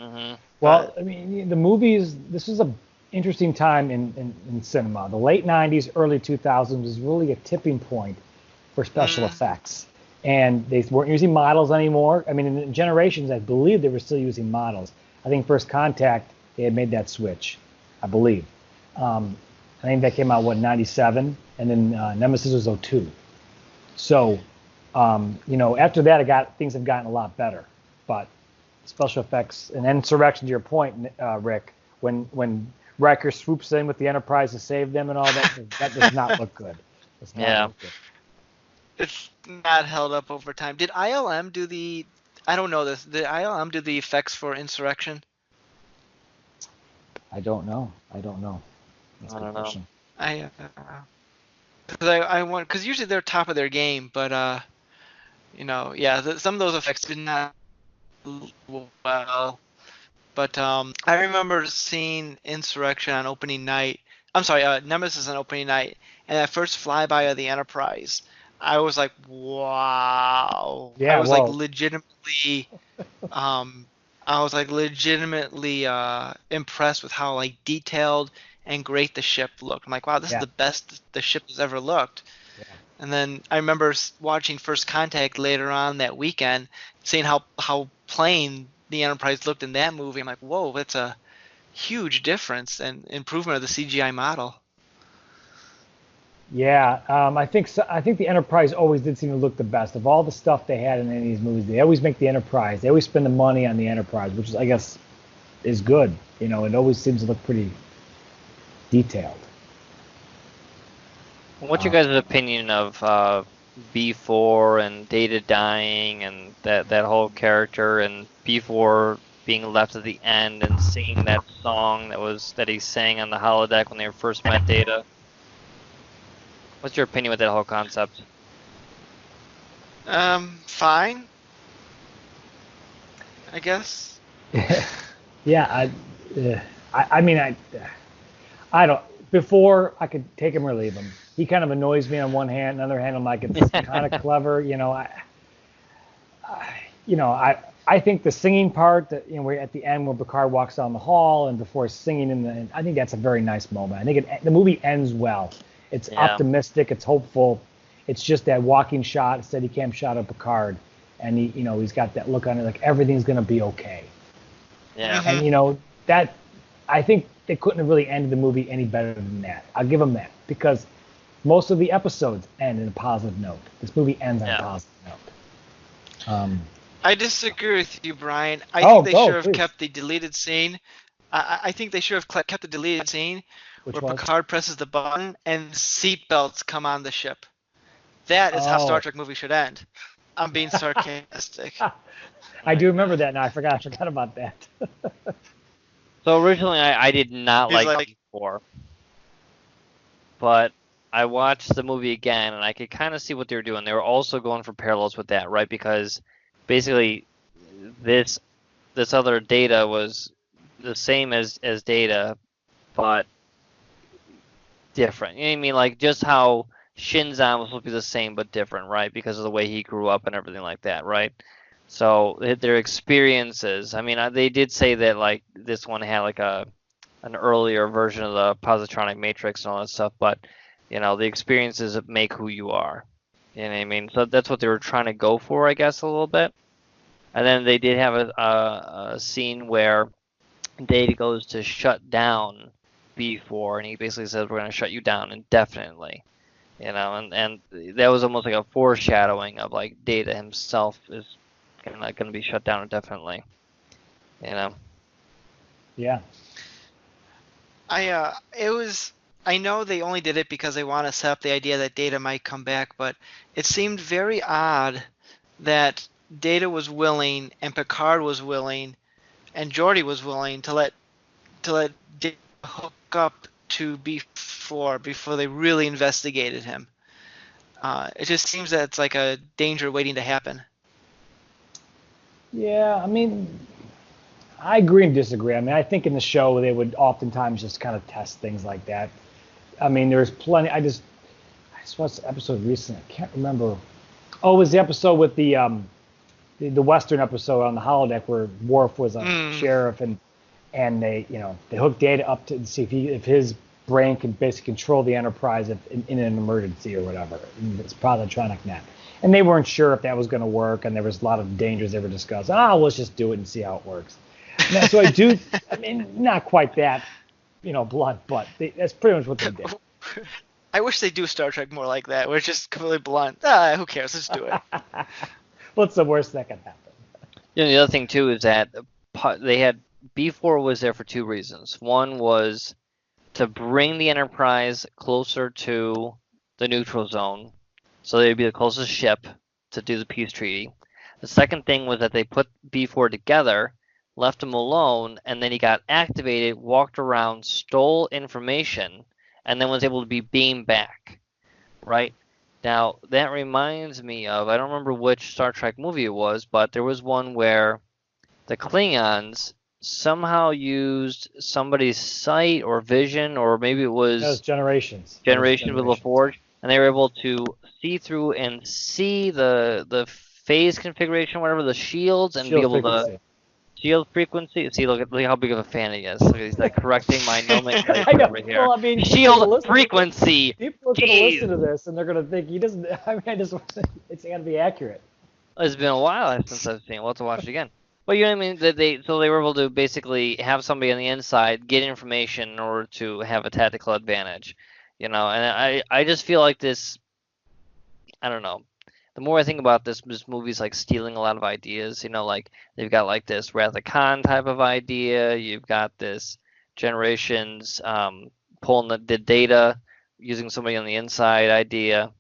Speaker 1: Mm-hmm.
Speaker 3: Well, I mean, the movies. This is a interesting time in cinema. The late 90s, early 2000s was really a tipping point for special effects. And they weren't using models anymore. I mean, in Generations, I believe they were still using models. I think First Contact, they had made that switch, I believe. I think that came out, 97? And then Nemesis was 02. So, after that, things have gotten a lot better. But special effects, and Insurrection, to your point, Rick, when Riker swoops in with the Enterprise to save them and all that. That does not look good. Does not look good.
Speaker 2: It's not held up over time. Did ILM do the? I don't know this. Did ILM do the effects for Insurrection?
Speaker 3: I don't know. That's a good question.
Speaker 2: I want, because usually they're top of their game, but some of those effects did not well. But I remember seeing Insurrection on opening night. I'm sorry, Nemesis on opening night, and that first flyby of the Enterprise. I was like, wow.
Speaker 3: Yeah,
Speaker 2: I was like legitimately, impressed with how like detailed and great the ship looked. I'm like, wow, this is the best the ship has ever looked. Yeah. And then I remember watching First Contact later on that weekend, seeing how plain the Enterprise looked in that movie. I'm like, whoa, that's a huge difference and improvement of the CGI model.
Speaker 3: Yeah, I think the Enterprise always did seem to look the best of all the stuff they had in any of these movies. They always make the Enterprise. They always spend the money on the Enterprise, which is, I guess, is good. It always seems to look pretty detailed.
Speaker 1: What's your guys' opinion of B4 and Data dying and that whole character and B4 being left at the end and singing that song that he sang on the holodeck when they first met Data? What's your opinion with that whole concept?
Speaker 2: Fine, I guess.
Speaker 3: Yeah, I mean, I don't. Before, I could take him or leave him. He kind of annoys me on one hand. On the other hand, I'm like, it's kind of clever. I think the singing part, that we're at the end when Picard walks down the hall and before singing I think that's a very nice moment. I think the movie ends well. It's optimistic. It's hopeful. It's just that walking shot, steady cam shot of Picard, and he's got that look on it like everything's gonna be okay.
Speaker 1: Yeah.
Speaker 3: And that, I think they couldn't have really ended the movie any better than that. I'll give them that because most of the episodes end in a positive note. This movie ends on a positive note.
Speaker 2: I disagree with you, Brian. I think they should have kept the deleted scene. I think they should have kept the deleted scene where Picard presses the button and seatbelts come on the ship. That is how Star Trek movie should end. I'm being sarcastic.
Speaker 3: I do remember that now. I forgot about that.
Speaker 1: So originally I did not like B4, but I watched the movie again and I could kind of see what they were doing. They were also going for parallels with that, right? Because basically this other Data was the same as Data, but different. You know what I mean? Like just how Shinzon was supposed to be the same but different, right? Because of the way he grew up and everything like that, right? So their experiences. I mean, they did say that like this one had like an earlier version of the positronic matrix and all that stuff, but the experiences make who you are. You know what I mean? So that's what they were trying to go for, I guess, a little bit. And then they did have a scene where Data goes to shut down B4, and he basically says, "We're going to shut you down indefinitely." And that was almost like a foreshadowing of like Data himself is going to be shut down indefinitely.
Speaker 3: Yeah.
Speaker 2: I know they only did it because they want to set up the idea that Data might come back, but it seemed very odd that Data was willing and Picard was willing and Geordi was willing to let Data hook up to B4 before they really investigated him. It just seems that it's like a danger waiting to happen.
Speaker 3: Yeah, I mean, I agree and disagree. I mean, I think in the show they would oftentimes just kind of test things like that. I mean, there's plenty. I just watched the episode recently. I can't remember. Oh, it was the episode with the Western episode on the holodeck where Worf was a sheriff and they hooked Data up to see if his brain can basically control the Enterprise in an emergency or whatever. It's positronic net. And they weren't sure if that was going to work, and there was a lot of dangers they were discussing. Let's just do it and see how it works. So I mean, not quite that, blunt, but that's pretty much what they did.
Speaker 2: I wish they do Star Trek more like that, where it's just completely blunt. Who cares? Let's do it.
Speaker 3: What's the worst that can happen?
Speaker 1: The other thing, too, is that they had B4 was there for two reasons. One was to bring the Enterprise closer to the neutral zone, so they'd be the closest ship to do the peace treaty. The second thing was that they put B4 together, left him alone, and then he got activated, walked around, stole information, and then was able to be beamed back, right? Now, that reminds me of, I don't remember which Star Trek movie it was, but there was one where the Klingons somehow used somebody's sight or vision, or maybe it was
Speaker 3: That was Generations.
Speaker 1: Generation with LaForge, and they were able to see through and see the phase configuration, whatever, the shields, and be able to shield frequency. See, look how big of a fan he is. Look, he's like correcting my nomenclature over here.
Speaker 3: Well, I mean,
Speaker 1: shield frequency.
Speaker 3: People are going to listen to this, and they're going to think he doesn't. I mean, it's got to be accurate.
Speaker 1: It's been a while since I've seen it. We'll have to watch it again. But you know what I mean? That they were able to basically have somebody on the inside get information in order to have a tactical advantage. You know, and I just feel like this. I don't know. The more I think about this movie's like stealing a lot of ideas. You know, like they've got like this Wrath of Khan type of idea. You've got this Generations pulling the data using somebody on the inside idea.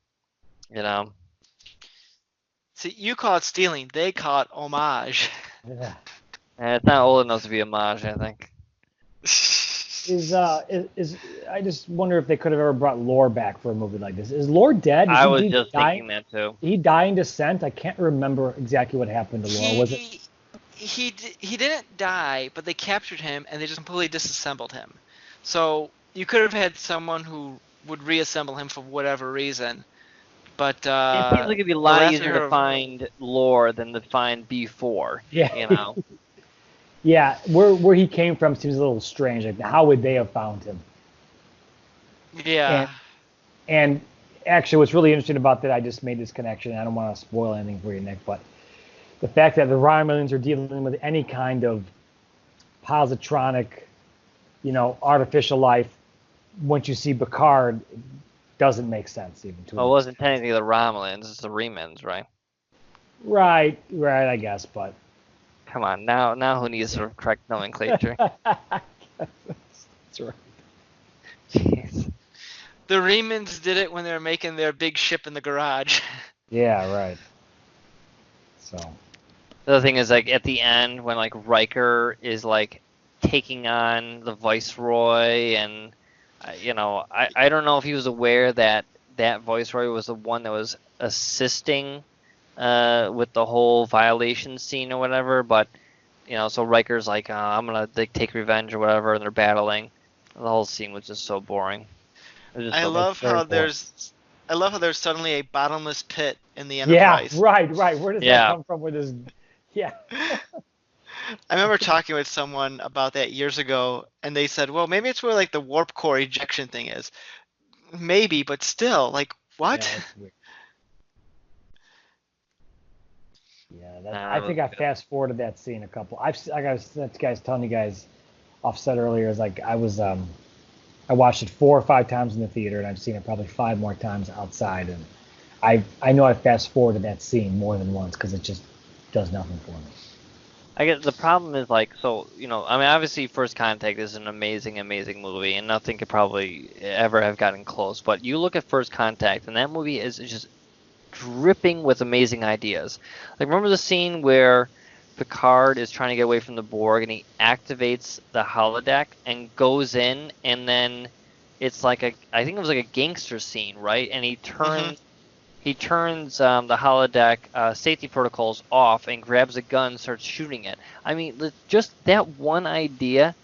Speaker 1: You know.
Speaker 2: See, you call it stealing. They call it homage.
Speaker 3: Yeah.
Speaker 1: And it's not old enough to be homage, I think.
Speaker 3: I just wonder if they could have ever brought Lore back for a movie like this. Is Lore dead?
Speaker 1: I was just thinking that too.
Speaker 3: Did he die in Descent? I can't remember exactly what happened to Lore. Was it?
Speaker 2: He didn't die, but they captured him and they just completely disassembled him. So you could have had someone who would reassemble him for whatever reason. But
Speaker 1: it seems like it'd be a lot easier to find Lore than to find B4.
Speaker 3: Yeah.
Speaker 1: You know.
Speaker 3: Yeah, where he came from seems a little strange. Like, how would they have found him?
Speaker 2: Yeah.
Speaker 3: And actually, what's really interesting about that, I just made this connection. I don't want to spoil anything for you, Nick, but the fact that the Romulans are dealing with any kind of positronic, artificial life, once you see Picard, it doesn't make sense even to.
Speaker 1: Well, it wasn't technically the Romulans; it's the Remans, right?
Speaker 3: Right, I guess, but.
Speaker 1: Come on, now who needs sort of correct nomenclature?
Speaker 3: That's right.
Speaker 1: Jeez.
Speaker 2: The Remans did it when they were making their big ship in the garage.
Speaker 3: Yeah, right. So.
Speaker 1: The other thing is, like, at the end, when, like, Riker is, like, taking on the Viceroy, and, I don't know if he was aware that that Viceroy was the one that was assisting with the whole violation scene or whatever, but so Riker's like, I'm gonna take revenge or whatever, and they're battling. The whole scene was just so boring.
Speaker 2: I love how there's suddenly a bottomless pit in the Enterprise.
Speaker 3: Yeah, right. Where does that come from? With this? Yeah.
Speaker 2: I remember talking with someone about that years ago, and they said, well, maybe it's where like the warp core ejection thing is. Maybe, but still, like, what?
Speaker 3: Yeah, that's weird. Yeah, I think I fast forwarded that scene a couple. That guy's telling you guys offset earlier is like I watched it 4 or 5 times in the theater, and I've seen it probably 5 more times outside, and I know I fast forwarded that scene more than once because it just does nothing for me.
Speaker 1: I guess the problem is like, obviously First Contact is an amazing movie, and nothing could probably ever have gotten close. But you look at First Contact, and that movie is just dripping with amazing ideas. Like, remember the scene where Picard is trying to get away from the Borg and he activates the holodeck and goes in, and then it's like I think it was like a gangster scene, right? And he turns the holodeck safety protocols off and grabs a gun and starts shooting it. I mean, just that one idea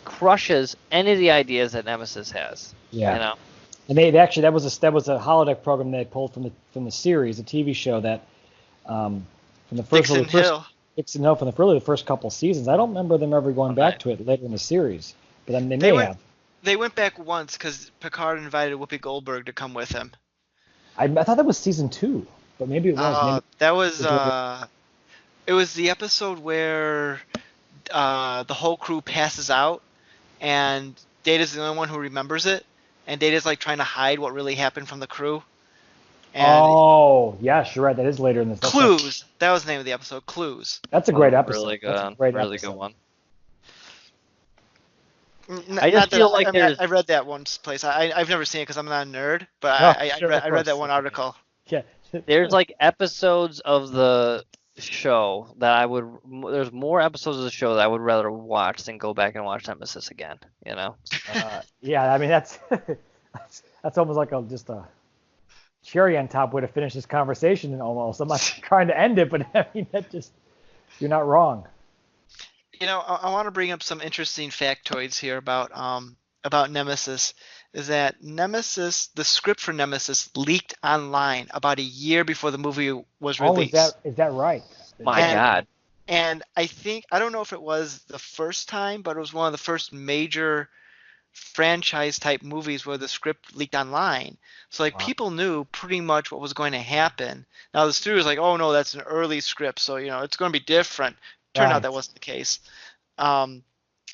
Speaker 1: crushes any of the ideas that Nemesis has.
Speaker 3: Yeah. And they actually that was a holodeck program they pulled from the series, the TV show that from the first from the first couple seasons. I don't remember them ever going back to it later in the series, but then they may have.
Speaker 2: They went back once because Picard invited Whoopi Goldberg to come with him.
Speaker 3: I thought that was season 2, but maybe it was.
Speaker 2: That was it was the episode where the whole crew passes out, and Data's the only one who remembers it. And Data's like trying to hide what really happened from the crew. And
Speaker 3: yes, you're right. That is later in this.
Speaker 2: Clues. That was the name of the episode. Clues.
Speaker 3: That's a great episode.
Speaker 1: Really good.
Speaker 3: Really
Speaker 1: good one. I just
Speaker 2: Not that
Speaker 1: feel like
Speaker 2: I mean,
Speaker 1: there's
Speaker 2: I read that one place. I've never seen it because I'm not a nerd, but
Speaker 3: Oh,
Speaker 2: I
Speaker 3: sure,
Speaker 2: read
Speaker 3: of
Speaker 2: I read that
Speaker 3: course.
Speaker 2: one article.
Speaker 3: Yeah.
Speaker 1: there's like episodes of the show that there's more episodes of the show that I would rather watch than go back and watch Nemesis again, you know?
Speaker 3: Yeah, I mean that's almost like just a cherry on top way to finish this conversation. And almost, I'm not trying to end it, but I mean that just you're not wrong.
Speaker 2: I want to bring up some interesting factoids here about Nemesis. Is that Nemesis, the script for Nemesis leaked online about a year before the movie was
Speaker 3: Oh,
Speaker 2: released.
Speaker 3: is that right?
Speaker 1: My
Speaker 2: And
Speaker 1: God.
Speaker 2: and I don't know if it was the first time, but it was one of the first major franchise type movies where the script leaked online. So like
Speaker 3: Wow.
Speaker 2: people knew pretty much what was going to happen. Now the studio was like, oh no, that's an early script, so it's going to be different. Turned out that
Speaker 3: Right.
Speaker 2: wasn't the case. Um,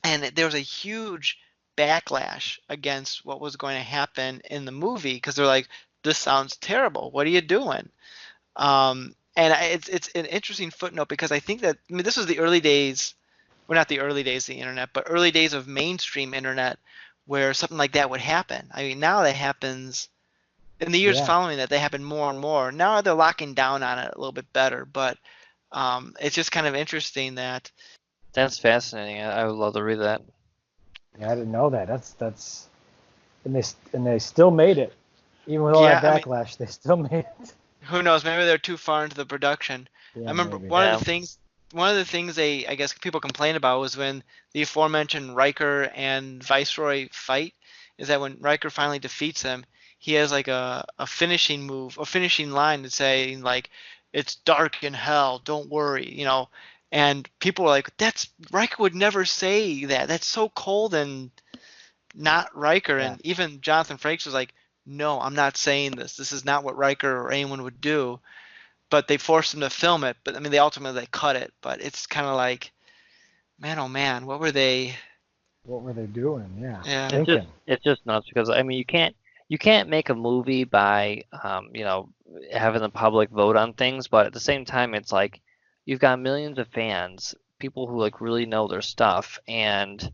Speaker 2: and there was a huge backlash against what was going to happen in the movie because they're like, this sounds terrible. What are you doing? And it's an interesting footnote because I think that this was the early days, well, not the early days of the internet, but early days of mainstream internet where something like that would happen. I mean, now that happens in the years
Speaker 3: Yeah.
Speaker 2: following that, they happen more and more. Now they're locking down on it a little bit better, but it's just kind of interesting that.
Speaker 1: That's fascinating. I would love to read that.
Speaker 3: Yeah, I didn't know that. That's and they still made it. Even with all
Speaker 2: Yeah,
Speaker 3: that
Speaker 2: I mean,
Speaker 3: backlash, they still made it.
Speaker 2: who knows? Maybe they're too far into the production. I
Speaker 3: Yeah,
Speaker 2: remember
Speaker 3: maybe.
Speaker 1: Yeah.
Speaker 2: one of the things I guess people complained about was when the aforementioned Riker and Viceroy fight, is that when Riker finally defeats him, he has like a finishing move, a finishing line that's saying like, "It's dark in hell, don't worry." And people were like, "That's Riker would never say that. That's so cold and not Riker."
Speaker 3: Yeah.
Speaker 2: And even Jonathan Frakes was like, "No, I'm not saying this. This is not what Riker or anyone would do." But they forced him to film it. But I mean, they ultimately cut it. But it's kind of like, man, oh man, what were they?
Speaker 3: What were they doing? Yeah.
Speaker 2: Yeah,
Speaker 3: Thinking.
Speaker 1: It's just nuts because I mean you can't make a movie by having the public vote on things, but at the same time it's like you've got millions of fans, people who like really know their stuff, and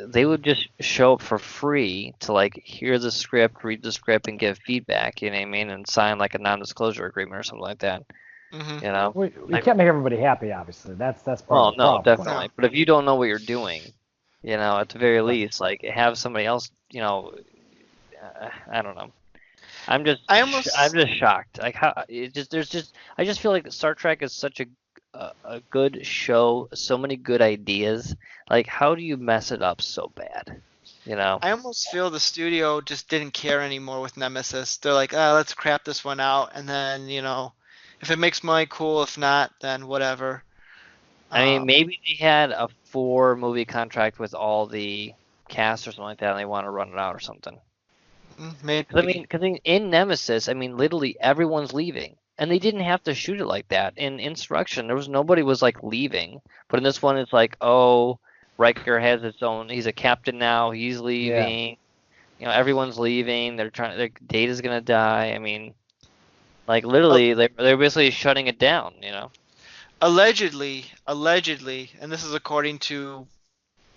Speaker 1: they would just show up for free to like hear the script, read the script, and give feedback. You know what I mean? And sign like a non-disclosure agreement or something like that.
Speaker 2: hmm
Speaker 1: You know?
Speaker 3: We
Speaker 1: Like,
Speaker 3: can't make everybody happy, obviously. That's part
Speaker 1: well,
Speaker 3: of the
Speaker 1: no,
Speaker 3: problem.
Speaker 1: definitely. But if you don't know what you're doing, at the very
Speaker 3: Right.
Speaker 1: least, like have somebody else. I don't know.
Speaker 2: I
Speaker 1: I'm
Speaker 2: almost,
Speaker 1: just shocked. Like how it just there's just I just feel like Star Trek is such a good show, so many good ideas. Like how do you mess it up so bad? You know?
Speaker 2: I almost feel the studio just didn't care anymore with Nemesis. They're like, let's crap this one out, and then if it makes money, cool. If not, then whatever.
Speaker 1: I mean,
Speaker 2: Um,
Speaker 1: maybe they had a 4 movie contract with all the cast or something like that, and they want to run it out or something.
Speaker 2: maybe.
Speaker 1: Because in Nemesis, I mean, literally everyone's leaving, and they didn't have to shoot it like that. In Insurrection, there was nobody was like leaving, but in this one, it's like, oh, Riker has its own. He's a captain now. He's
Speaker 3: Yeah.
Speaker 1: leaving. Everyone's leaving. Their Data's gonna die. I mean, like
Speaker 2: Uh,
Speaker 1: literally, they're basically shutting it down.
Speaker 2: allegedly, and this is according to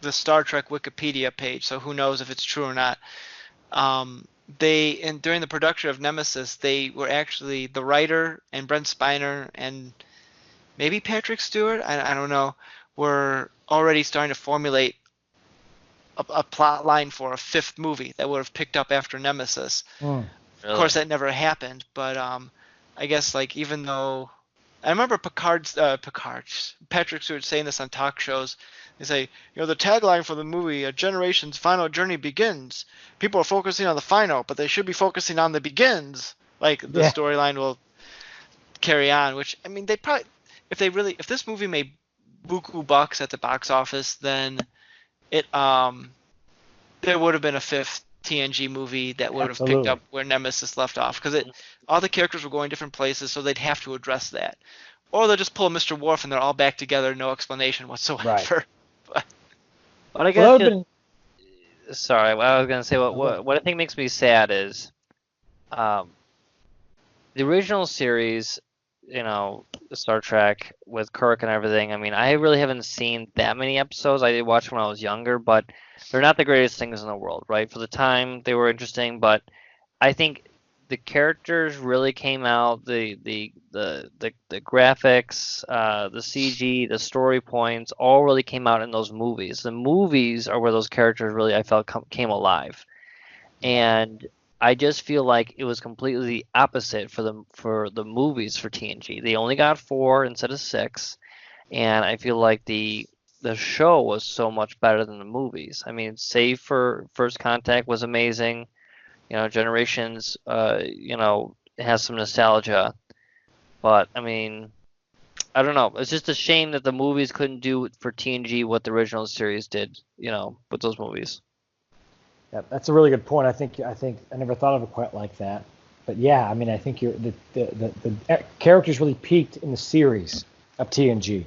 Speaker 2: the Star Trek Wikipedia page, so who knows if it's true or not. And during the production of Nemesis, they were actually the writer and Brent Spiner and maybe Patrick Stewart, I don't know, were already starting to formulate a plot line for a fifth movie that would have picked up after Nemesis.
Speaker 3: Mm.
Speaker 2: Of course,
Speaker 1: Really.
Speaker 2: that never happened, but I guess like even though I remember Patrick Stewart saying this on talk shows. They say, the tagline for the movie, "A generation's final journey begins." People are focusing on the final, but they should be focusing on the begins. Like the
Speaker 3: Yeah.
Speaker 2: storyline will carry on, which I mean, they probably, if this movie made buku bucks at the box office, then it there would have been a fifth TNG movie that would have picked
Speaker 3: Absolutely.
Speaker 2: up where Nemesis left off because all the characters were going different places, so they'd have to address that. Or they'll just pull Mr. Worf and they're all back together, no explanation
Speaker 3: Right.
Speaker 2: whatsoever. But
Speaker 1: But I
Speaker 3: Well,
Speaker 1: guess
Speaker 3: that would
Speaker 1: just
Speaker 3: have
Speaker 1: sorry, what I was gonna say
Speaker 3: been.
Speaker 1: what I think makes me sad is, um, the original series Star Trek with Kirk and everything. I mean, I really haven't seen that many episodes. I did watch when I was younger, but they're not the greatest things in the world, right? For the time, they were interesting, but I think the characters really came out. The graphics, the CG, the story points, all really came out in those movies. The movies are where those characters really I felt came alive, and I just feel like it was completely the opposite for the movies for TNG. They only got 4 instead of 6, and I feel like the show was so much better than the movies. I mean, save for First Contact was amazing. Generations, has some nostalgia, but I mean, I don't know. It's just a shame that the movies couldn't do for TNG what the original series did, with those movies.
Speaker 3: Yeah, that's a really good point. I think I never thought of it quite like that. But yeah, I mean, I think the characters really peaked in the series of TNG,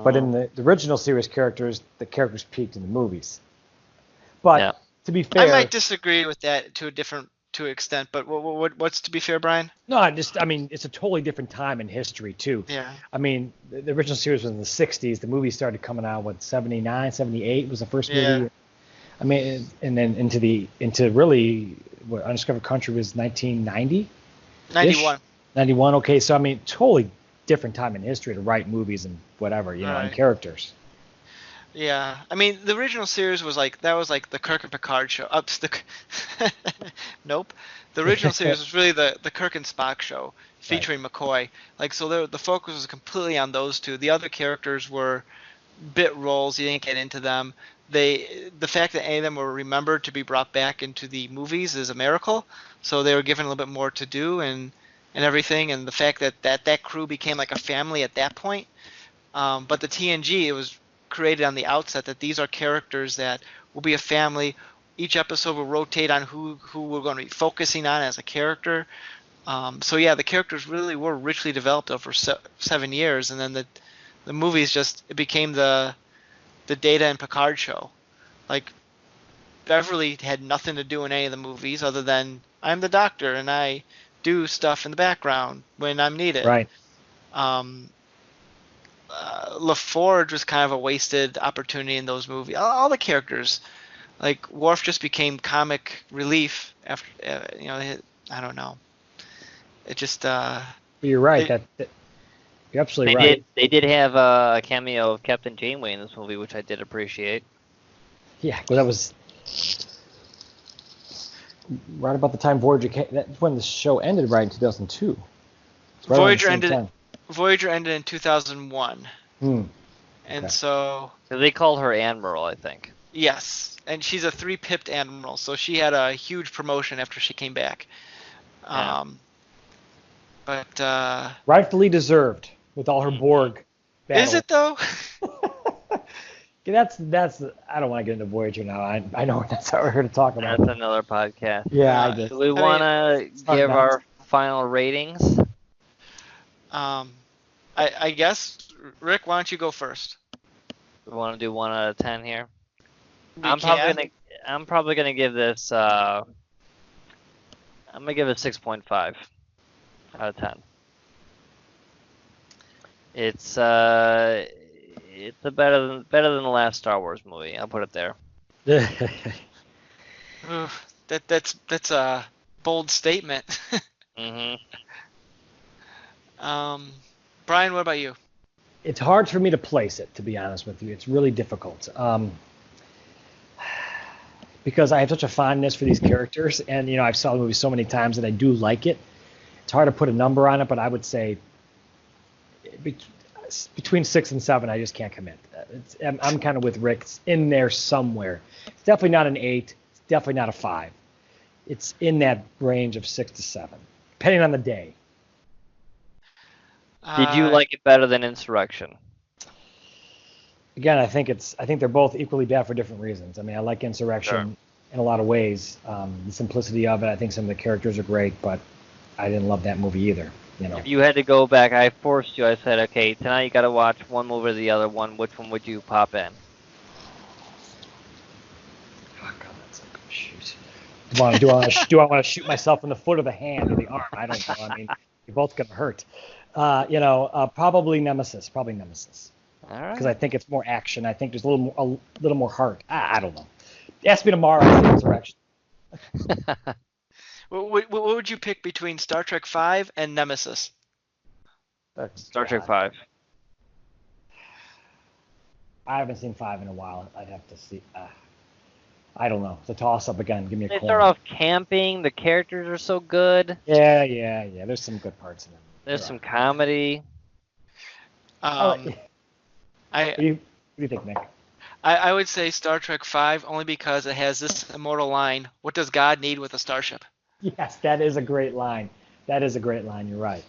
Speaker 3: but in the original series characters, the characters peaked in the movies. But
Speaker 1: Yeah.
Speaker 3: to be fair,
Speaker 2: I might disagree with that to an extent, but what's to be fair, Brian?
Speaker 3: no, I mean, it's a totally different time in history too.
Speaker 2: Yeah.
Speaker 3: I mean, the original series was in the 60s. The movie started coming out, 79, 78 was the first
Speaker 2: Yeah.
Speaker 3: movie. I mean, and then into really what Undiscovered Country was 1990.
Speaker 2: 91.
Speaker 3: 91. Okay, so I mean, totally different time in history to write movies and whatever, and
Speaker 2: Right.
Speaker 3: characters.
Speaker 2: Yeah, I mean the original series was like the Kirk and Picard show. Nope. The original series was really the Kirk and Spock show featuring McCoy. Like so, the focus was completely on those two. The other characters were bit roles. You didn't get into them. The fact that any of them were remembered to be brought back into the movies is a miracle. So they were given a little bit more to do and everything. And the fact that crew became like a family at that point. But the TNG, it was created on the outset that these are characters that will be a family. Each episode will rotate on who we're going to be focusing on as a character. So yeah, the characters really were richly developed over 7 years, and then the movies it became the Data and Picard show. Like Beverly had nothing to do in any of the movies other than I'm the doctor and I do stuff in the background when I'm needed.
Speaker 3: Right.
Speaker 2: LaForge was kind of a wasted opportunity in those movies. All the characters, like Worf, just became comic relief after. I don't know. It just.
Speaker 3: But you're right. You're absolutely right.
Speaker 1: They did have a cameo of Captain Janeway in this movie, which I did appreciate.
Speaker 3: Yeah, because that was right about the time Voyager came. That's when the show ended, right in 2002. Right
Speaker 2: Voyager ended in 2001. And so.
Speaker 3: They
Speaker 2: called her Admiral, I think. Yes, and she's a 3-pipped Admiral, so she had a huge promotion after she came back.
Speaker 1: Yeah.
Speaker 2: But
Speaker 3: rightfully deserved with all her Borg battles.
Speaker 2: Is it though?
Speaker 3: That's I don't want to get into Voyager now. I know that's how we're here to talk about.
Speaker 1: That's another podcast.
Speaker 3: Yeah, I did.
Speaker 1: Do we want to give our final ratings?
Speaker 2: I guess Rick, why don't you go first?
Speaker 1: We want to do 1 out of 10 here.
Speaker 2: I'm
Speaker 1: probably gonna give this. I'm gonna give it 6.5 out of 10. It's a better than the last Star Wars movie. I'll put it there.
Speaker 2: That's a bold statement.
Speaker 1: Mhm.
Speaker 2: Brian, what about you?
Speaker 3: It's hard for me to place it, to be honest with you. It's really difficult. Because I have such a fondness for these characters, and I've saw the movie so many times that I do like it. It's hard to put a number on it, but I would say between 6 and 7. I just can't commit. I'm kind of with Rick. It's in there somewhere. It's definitely not an 8. It's definitely not a 5. It's in that range of 6 to 7, depending on the day.
Speaker 1: Did you like it better than Insurrection?
Speaker 3: Again, I think they're both equally bad for different reasons. I mean, I like Insurrection in a lot of ways. The simplicity of it, I think some of the characters are great, but I didn't love that movie either.
Speaker 1: If you had to go back, I forced you. I said, okay, tonight you got to watch one movie or the other one. Which one would you pop in?
Speaker 3: Oh God, that's like a shoot. Do I want to shoot myself in the foot or the hand or the arm? I don't know. I mean, you're both gonna hurt. Probably Nemesis. Probably Nemesis.
Speaker 1: All
Speaker 3: Because I
Speaker 1: right.
Speaker 3: think it's more action. I think there's a little more heart. I don't know. Ask me tomorrow. I say Insurrection.
Speaker 2: What would you pick between Star Trek V and Nemesis?
Speaker 1: Star Trek
Speaker 3: God.
Speaker 1: 5.
Speaker 3: I haven't seen 5 in a while. I'd have to see. I don't know. It's a toss up again. Give me a
Speaker 1: They
Speaker 3: coin.
Speaker 1: start off camping. The characters are so good.
Speaker 3: Yeah. There's some good parts in it.
Speaker 1: There's some comedy.
Speaker 3: All
Speaker 2: Um,
Speaker 3: right.
Speaker 2: I
Speaker 3: What do you think, Nick?
Speaker 2: I would say Star Trek V only because it has this immortal line: "What does God need with a starship?"
Speaker 3: Yes, that is a great line. That is a great line. You're right.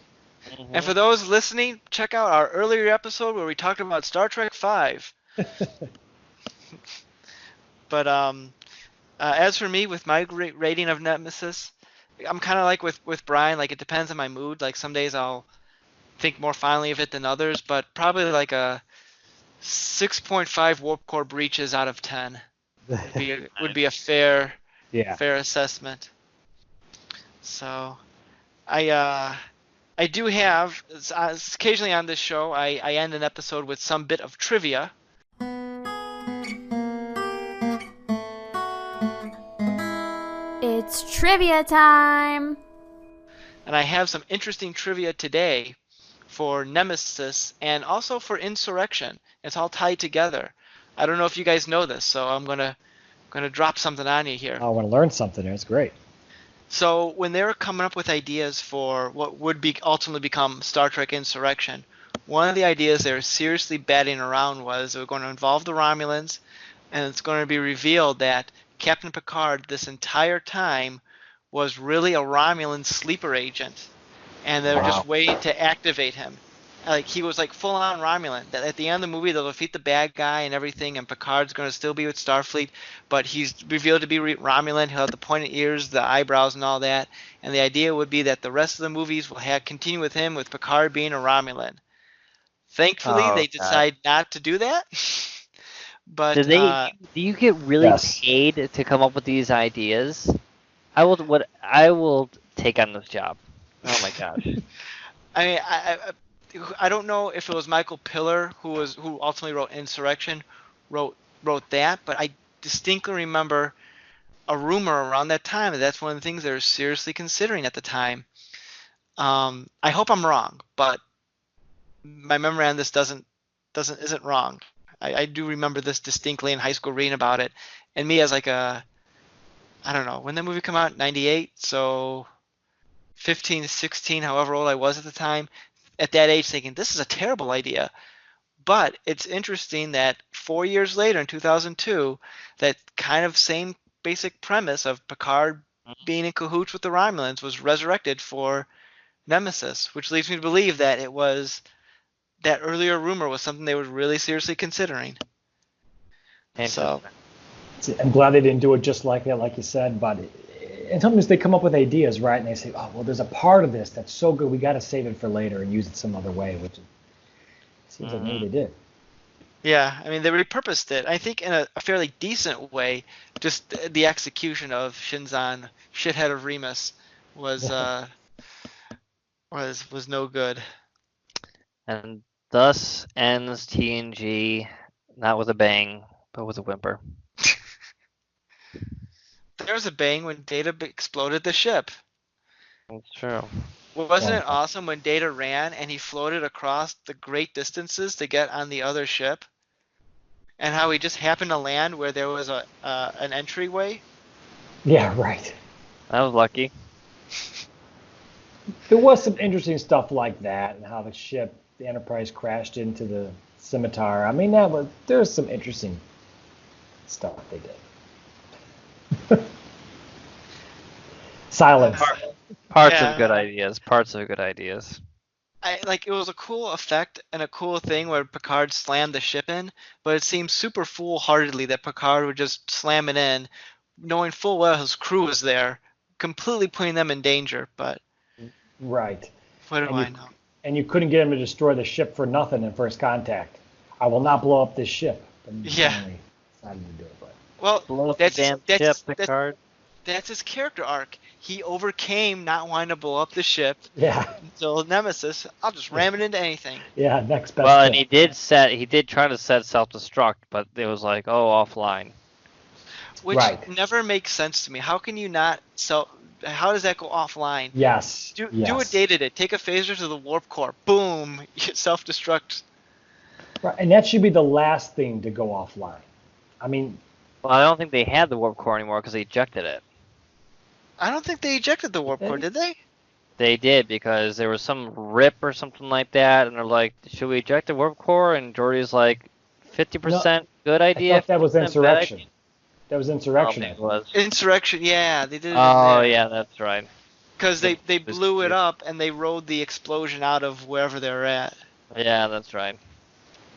Speaker 2: And for those listening, check out our earlier episode where we talked about Star Trek V. But as for me, with my rating of Nemesis, I'm kind of like with Brian. Like, it depends on my mood. Like, some days I'll think more fondly of it than others, but probably like a 6.5 warp core breaches out of 10 would be a fair
Speaker 3: Yeah.
Speaker 2: assessment. So I do have occasionally on this show I end an episode with some bit of trivia.
Speaker 4: It's trivia time!
Speaker 2: And I have some interesting trivia today for Nemesis and also for Insurrection. It's all tied together. I don't know if you guys know this, so I'm gonna drop something on you here.
Speaker 3: I want to learn something. It's great.
Speaker 2: So when they were coming up with ideas for what would be ultimately become Star Trek Insurrection, one of the ideas they were seriously batting around was it was going to involve the Romulans, and it's going to be revealed that Captain Picard this entire time was really a Romulan sleeper agent, and they were just waiting to activate him. Like, he was like full-on Romulan. That at the end of the movie they'll defeat the bad guy and everything, and Picard's going to still be with Starfleet, but he's revealed to be Romulan. He'll have the pointed ears, the eyebrows, and all that. And the idea would be that the rest of the movies will continue with him, with Picard being a Romulan. Thankfully, they decide not to do that. But
Speaker 1: Do you get really
Speaker 3: Yes.
Speaker 1: paid to come up with these ideas? I will take on this job. Oh my gosh.
Speaker 2: I mean, I don't know if it was Michael Piller who ultimately wrote Insurrection, wrote that, but I distinctly remember a rumor around that time that that's one of the things they were seriously considering at the time. I hope I'm wrong, but my memory on this isn't wrong. I do remember this distinctly in high school reading about it, and me as like I don't know, when that movie came out, 98, so 15, 16, however old I was at the time, at that age thinking, this is a terrible idea. But it's interesting that 4 years later, in 2002, that kind of same basic premise of Picard being in cahoots with the Romulans was resurrected for Nemesis, which leads me to believe that it was that earlier rumor was something they were really seriously considering. So
Speaker 3: I'm glad they didn't do it just like that, like you said. But and sometimes they come up with ideas, right? And they say, "Oh, well, there's a part of this that's so good, we got to save it for later and use it some other way," which seems like maybe they did.
Speaker 2: Yeah, I mean, they repurposed it, I think, in a fairly decent way. Just the execution of Shinzon, shithead of Remus, was no good.
Speaker 1: And thus ends TNG, not with a bang, but with a whimper.
Speaker 2: There was a bang when Data exploded the ship.
Speaker 1: That's true.
Speaker 2: Wasn't it awesome when Data ran and he floated across the great distances to get on the other ship? And how he just happened to land where there was an entryway?
Speaker 3: Yeah, right.
Speaker 1: I was lucky.
Speaker 3: There was some interesting stuff like that, and how the Enterprise crashed into the scimitar. I mean, there's some interesting stuff they did. Silence.
Speaker 1: Parts of good ideas.
Speaker 2: It was a cool effect and a cool thing where Picard slammed the ship in, but it seemed super foolhardily that Picard would just slam it in, knowing full well his crew was there, completely putting them in danger. But
Speaker 3: right.
Speaker 2: What do I know?
Speaker 3: And you couldn't get him to destroy the ship for nothing in First Contact. I will not blow up this ship. But decided to do it. But.
Speaker 2: Well,
Speaker 1: blow up the damn ship, Picard.
Speaker 2: That's his character arc. he overcame not wanting to blow up the ship.
Speaker 3: Yeah.
Speaker 2: So Nemesis, I'll just ram it into anything.
Speaker 3: Yeah. Next best.
Speaker 1: Well,
Speaker 3: thing.
Speaker 1: and he did try to set self-destruct, but it was like, oh, offline.
Speaker 2: Which
Speaker 3: Right.
Speaker 2: never makes sense to me. How can you not how does that go offline?
Speaker 3: Yes.
Speaker 2: Do
Speaker 3: yes.
Speaker 2: what Data did. Take a phaser to the warp core. Boom. Self-destruct.
Speaker 3: Right, and that should be the last thing to go offline. I mean,
Speaker 1: Well, I don't think they had the warp core anymore because they ejected it.
Speaker 2: I don't think they ejected the warp core, did they?
Speaker 1: They did because there was some rip or something like that, and they're like, should we eject the warp core? And Geordi's like, 50% good idea.
Speaker 3: I thought that was
Speaker 1: 50% bad
Speaker 3: insurrection.
Speaker 1: idea.
Speaker 3: That was insurrection.
Speaker 1: Oh, it was.
Speaker 2: Insurrection, yeah, they did it
Speaker 1: Oh,
Speaker 2: in there.
Speaker 1: yeah, that's right.
Speaker 2: Because they blew it
Speaker 1: Yeah.
Speaker 2: up and they rode the explosion out of wherever they're at.
Speaker 1: Yeah, that's right.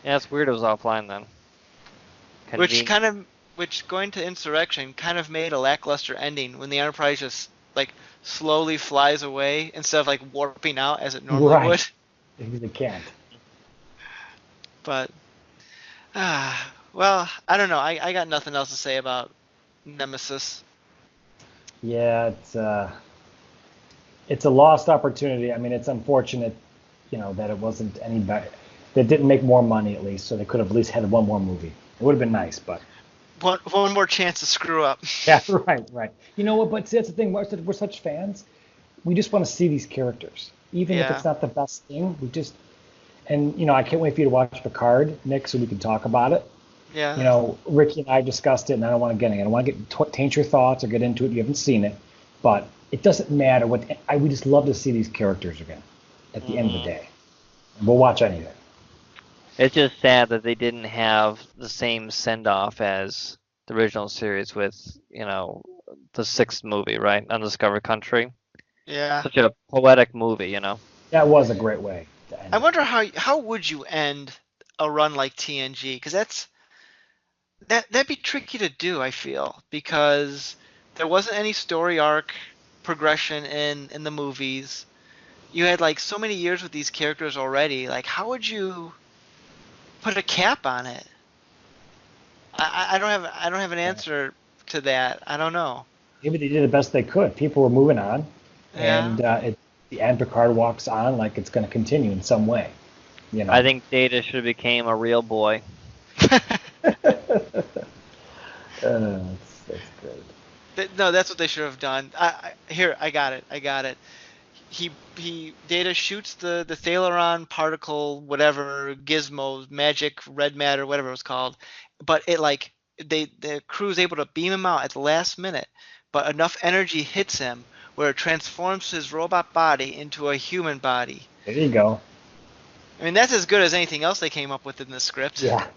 Speaker 1: Yeah, it's weird it was offline then.
Speaker 2: Which going to insurrection kind of made a lackluster ending when the Enterprise just like slowly flies away instead of like warping out as it normally would.
Speaker 3: Because they can't.
Speaker 2: But well, I don't know. I got nothing else to say about Nemesis.
Speaker 3: Yeah, it's a lost opportunity. I mean, it's unfortunate, that it wasn't any better. They didn't make more money at least, so they could have at least had one more movie. It would have been nice, but
Speaker 2: one more chance to screw up.
Speaker 3: yeah, right. You know what? But see, that's the thing. We're such fans. We just want to see these characters, even if it's not the best thing. And I can't wait for you to watch Picard, Nick, so we can talk about it.
Speaker 2: Yeah.
Speaker 3: Ricky and I discussed it, and I don't want to taint your thoughts or get into it. You haven't seen it, but it doesn't matter we just love to see these characters again at the end of the day. And we'll watch anything. It's
Speaker 1: just sad that they didn't have the same send-off as the original series with, the sixth movie, right? Undiscovered Country.
Speaker 2: Yeah.
Speaker 1: Such a poetic movie,
Speaker 3: That was a great way to end
Speaker 2: I wonder how would you end a run like TNG? Because that'd be tricky to do, I feel, because there wasn't any story arc progression in the movies. You had like so many years with these characters already. Like, how would you put a cap on it? I don't have an answer to that. I don't know.
Speaker 3: Maybe they did the best they could. People were moving on,
Speaker 2: Yeah.
Speaker 3: and the end Picard walks on like it's going to continue in some way.
Speaker 1: I think Data should have became a real boy.
Speaker 3: That's great.
Speaker 2: No, that's what they should have done. I got it. Data shoots the Thalaron particle, whatever, gizmo, magic, red matter, whatever it was called, but the crew's able to beam him out at the last minute, but enough energy hits him where it transforms his robot body into a human body.
Speaker 3: There you go.
Speaker 2: I mean, that's as good as anything else they came up with in the script.
Speaker 3: Yeah.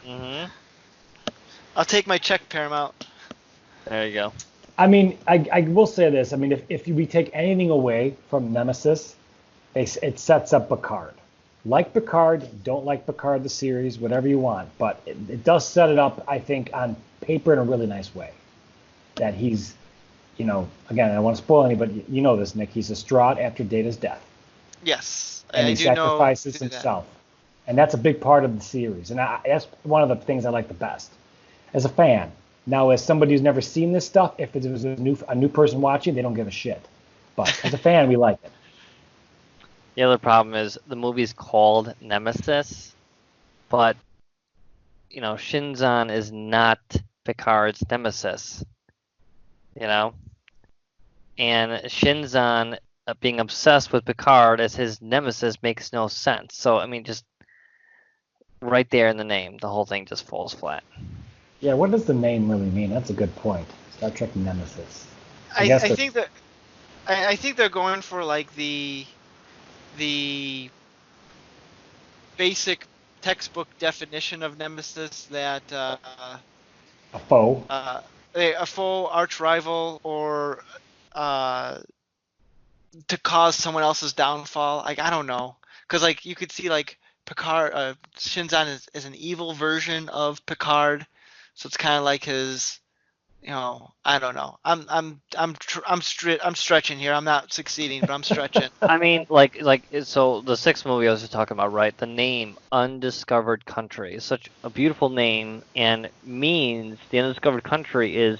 Speaker 1: Mm-hmm.
Speaker 2: I'll take my check, Paramount.
Speaker 1: There you go.
Speaker 3: I mean, I will say this. I mean, if we take anything away from Nemesis, it sets up Picard. Like Picard, don't like Picard the series, whatever you want, but it does set it up, I think, on paper in a really nice way. That he's, again, I don't want to spoil any, but you know this, Nick. He's distraught after Data's death.
Speaker 2: Yes,
Speaker 3: And he sacrifices himself. And that's a big part of the series. And that's one of the things I like the best. As a fan. Now, as somebody who's never seen this stuff, if it was a new person watching, they don't give a shit. But as a fan, we like it.
Speaker 1: The other problem is the movie's called Nemesis, but, Shinzon is not Picard's nemesis, And Shinzon being obsessed with Picard as his nemesis makes no sense. So, I mean, just right there in the name, the whole thing just falls flat.
Speaker 3: Yeah, what does the name really mean? That's a good point. Star Trek Nemesis.
Speaker 2: I think they're going for like the basic textbook definition of Nemesis, that
Speaker 3: a foe.
Speaker 2: A foe, arch rival, or to cause someone else's downfall. Like, I don't know, because like you could see like Picard, Shinzon is an evil version of Picard. So it's kind of like his, I don't know. I'm stretching here. I'm not succeeding, but I'm stretching.
Speaker 1: I mean, so the sixth movie I was just talking about, right? The name Undiscovered Country is such a beautiful name, and means the undiscovered country is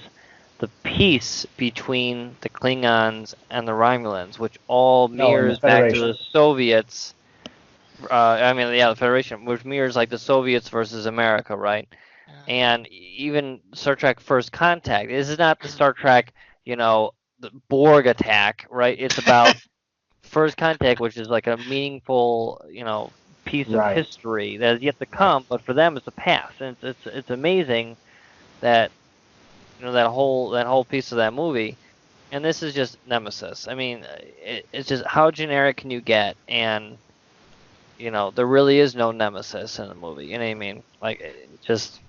Speaker 1: the peace between the Klingons and the Romulans, which all
Speaker 3: No, and the
Speaker 1: mirrors back to
Speaker 3: Federation.
Speaker 1: the Soviets. The Federation, which mirrors like the Soviets versus America, right?
Speaker 2: Yeah.
Speaker 1: And even Star Trek First Contact. This is not the Star Trek, the Borg attack, right? It's about First Contact, which is like a meaningful, piece of
Speaker 3: Right.
Speaker 1: history that is yet to come. But for them, it's the past, and it's amazing that that whole piece of that movie. And this is just Nemesis. I mean, it's just how generic can you get? And there really is no Nemesis in the movie. You know what I mean? Like, it just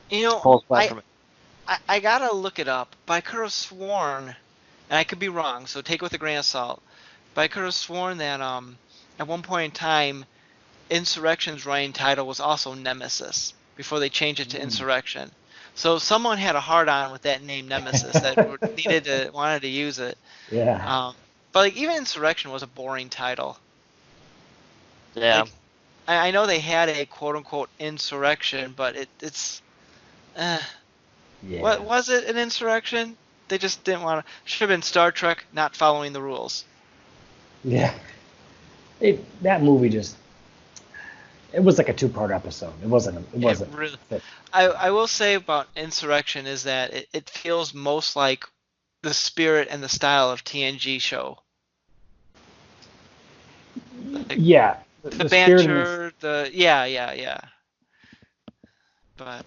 Speaker 1: pulls back from it.
Speaker 2: I gotta look it up, but I could have sworn, and I could be wrong, so take it with a grain of salt, but I could have sworn that at one point in time, Insurrection's running title was also Nemesis, before they changed it to Insurrection. So someone had a hard-on with that name Nemesis that wanted to use it.
Speaker 3: Yeah.
Speaker 2: But like, even Insurrection was a boring title.
Speaker 1: Yeah.
Speaker 2: Like, I know they had a quote-unquote insurrection, but it's...
Speaker 3: Yeah.
Speaker 2: What was it, an insurrection? They just didn't want to... Should have been Star Trek not following the rules.
Speaker 3: Yeah. That movie just... It was like a 2-part episode. It wasn't.
Speaker 2: Really, I will say about Insurrection is that it feels most like the spirit and the style of TNG show. Like,
Speaker 3: yeah.
Speaker 2: The
Speaker 3: spirit
Speaker 2: banter, yeah. But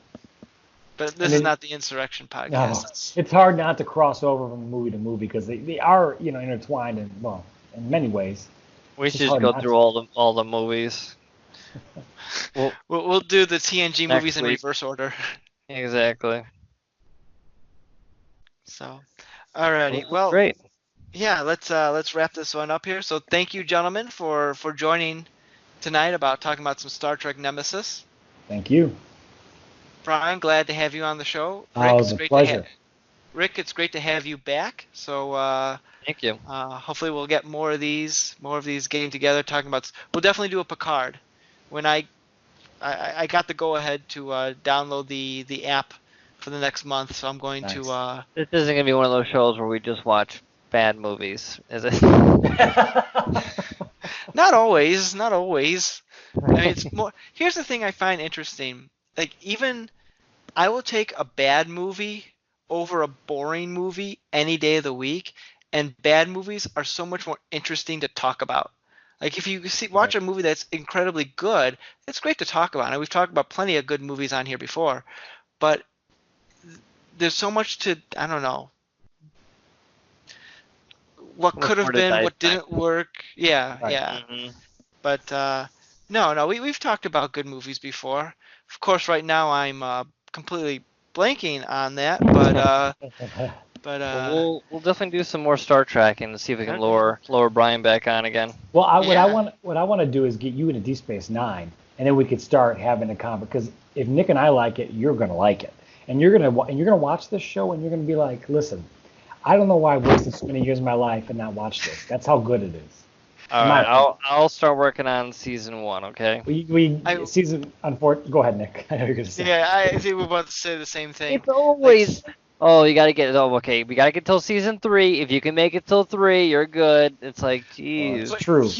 Speaker 2: this is not the Insurrection podcast.
Speaker 3: No, it's hard not to cross over from movie to movie because they are intertwined in many ways.
Speaker 1: We should just go through all the movies.
Speaker 2: We'll do the TNG movies in
Speaker 1: week.
Speaker 2: reverse order.
Speaker 1: Exactly.
Speaker 2: So, alrighty. Well,
Speaker 1: great.
Speaker 2: Yeah, let's wrap this one up here. So, thank you, gentlemen, for joining tonight about talking about some Star Trek Nemesis.
Speaker 3: Thank you,
Speaker 2: Brian. Glad to have you on the show.
Speaker 3: Rick, it was a pleasure.
Speaker 2: Rick, it's great to have you back. So,
Speaker 1: thank you.
Speaker 2: Hopefully, we'll get more of these getting together, talking about. We'll definitely do a Picard. When I got the go ahead to download the app for the next month, so I'm going to.
Speaker 1: This isn't gonna be one of those shows where we just watch bad movies, is it?
Speaker 2: Not always. I mean, it's more. Here's the thing I find interesting. Like, even I will take a bad movie over a boring movie any day of the week, and bad movies are so much more interesting to talk about. Like, if you watch a movie that's incredibly good, it's great to talk about. And we've talked about plenty of good movies on here before, but there's so much to, I don't know, what could have been, what didn't work. Yeah.
Speaker 1: Mm-hmm.
Speaker 2: But no, we've talked about good movies before. Of course, right now I'm completely blanking on that, but
Speaker 1: we'll definitely do some more Star Trek and see if we can lure Brian back on again.
Speaker 3: Well, what I want to do is get you into Deep Space Nine, and then we could start having a conversation. Because if Nick and I like it, you're gonna like it, and you're gonna watch this show, and you're gonna be like, listen, I don't know why I wasted so many years of my life and not watch this. That's how good it is.
Speaker 1: All right, I'll start working on season 1. Okay.
Speaker 3: Go ahead, Nick. I know you're gonna say.
Speaker 2: Yeah, I think we're about to say the same thing.
Speaker 1: It's always. You gotta get it. Oh, okay. We gotta get till season 3. If you can make it till 3, you're good. It's like, geez.
Speaker 3: It's true.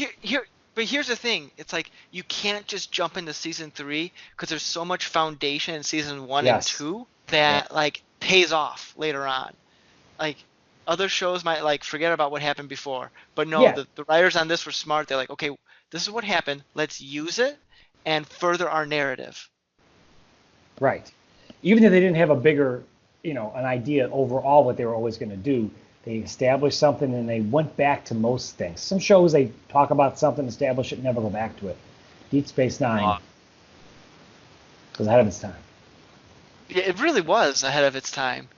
Speaker 2: But here's the thing. It's like you can't just jump into season 3 because there's so much foundation in season 1 and 2 that like pays off later on. Like, other shows might like forget about what happened before, but no, the writers on this were smart. They're like, okay, this is what happened. Let's use it and further our narrative.
Speaker 3: Right. Even if they didn't have a bigger, an idea overall what they were always going to do, they established something and they went back to most things. Some shows they talk about something, establish it, never go back to it. Deep Space Nine was ahead of its time.
Speaker 2: Yeah, it really was ahead of its time.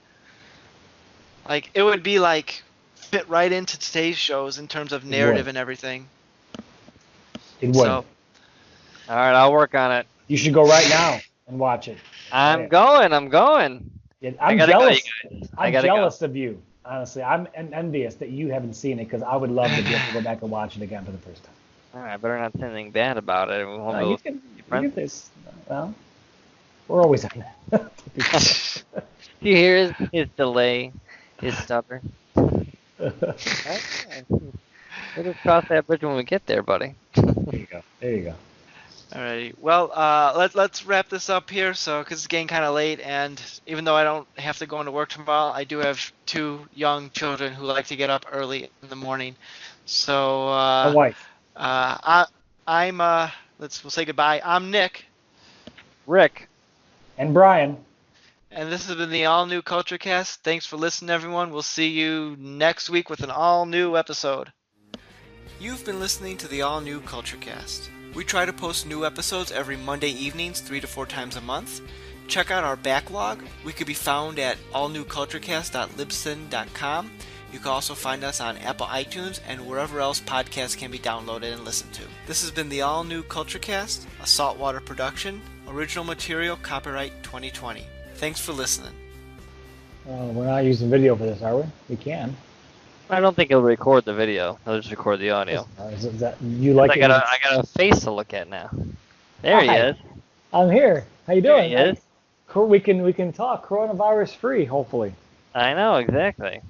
Speaker 2: Like, it would be like fit right into today's shows in terms of narrative and everything.
Speaker 3: It would.
Speaker 2: So,
Speaker 1: all right, I'll work on it.
Speaker 3: You should go right now and watch it.
Speaker 1: I'm going.
Speaker 3: Yeah, I'm jealous.
Speaker 1: I'm
Speaker 3: jealous of you. Honestly, I'm envious that you haven't seen it because I would love to be able to go back and watch it again for the first time.
Speaker 1: All right, I better not say anything bad about it. We won't
Speaker 3: you can this. Well, we're always on that.
Speaker 1: Do you hear his delay? He's stubborn. Okay. We'll just cross that bridge when we get there, buddy.
Speaker 3: There you go. There you go.
Speaker 2: Alrighty. Well, let's wrap this up here. So, because it's getting kind of late, and even though I don't have to go into work tomorrow, I do have 2 young children who like to get up early in the morning. So,
Speaker 3: My wife.
Speaker 2: I'm we'll say goodbye. I'm Nick,
Speaker 1: Rick.
Speaker 3: And Brian.
Speaker 2: and this has been the All New Culture Cast. Thanks for listening, everyone. We'll see you next week with an all new episode. You've been listening to the All New Culture Cast. We try to post new episodes every Monday evenings 3 to 4 times a month. Check out our backlog. We could be found at allnewculturecast.libsyn.com. You can also find us on Apple iTunes and wherever else podcasts can be downloaded and listened to. This has been the All New Culture Cast, a Saltwater production. Original material copyright 2020. Thanks for listening.
Speaker 3: We're not using video for this, are we? We can.
Speaker 1: I don't think he'll record the video. He'll just record the audio.
Speaker 3: Is that you like?
Speaker 1: I got a face to look at now. There he is.
Speaker 3: I'm here. How you doing?
Speaker 1: There he is.
Speaker 3: We can talk coronavirus free, hopefully.
Speaker 1: I know, exactly.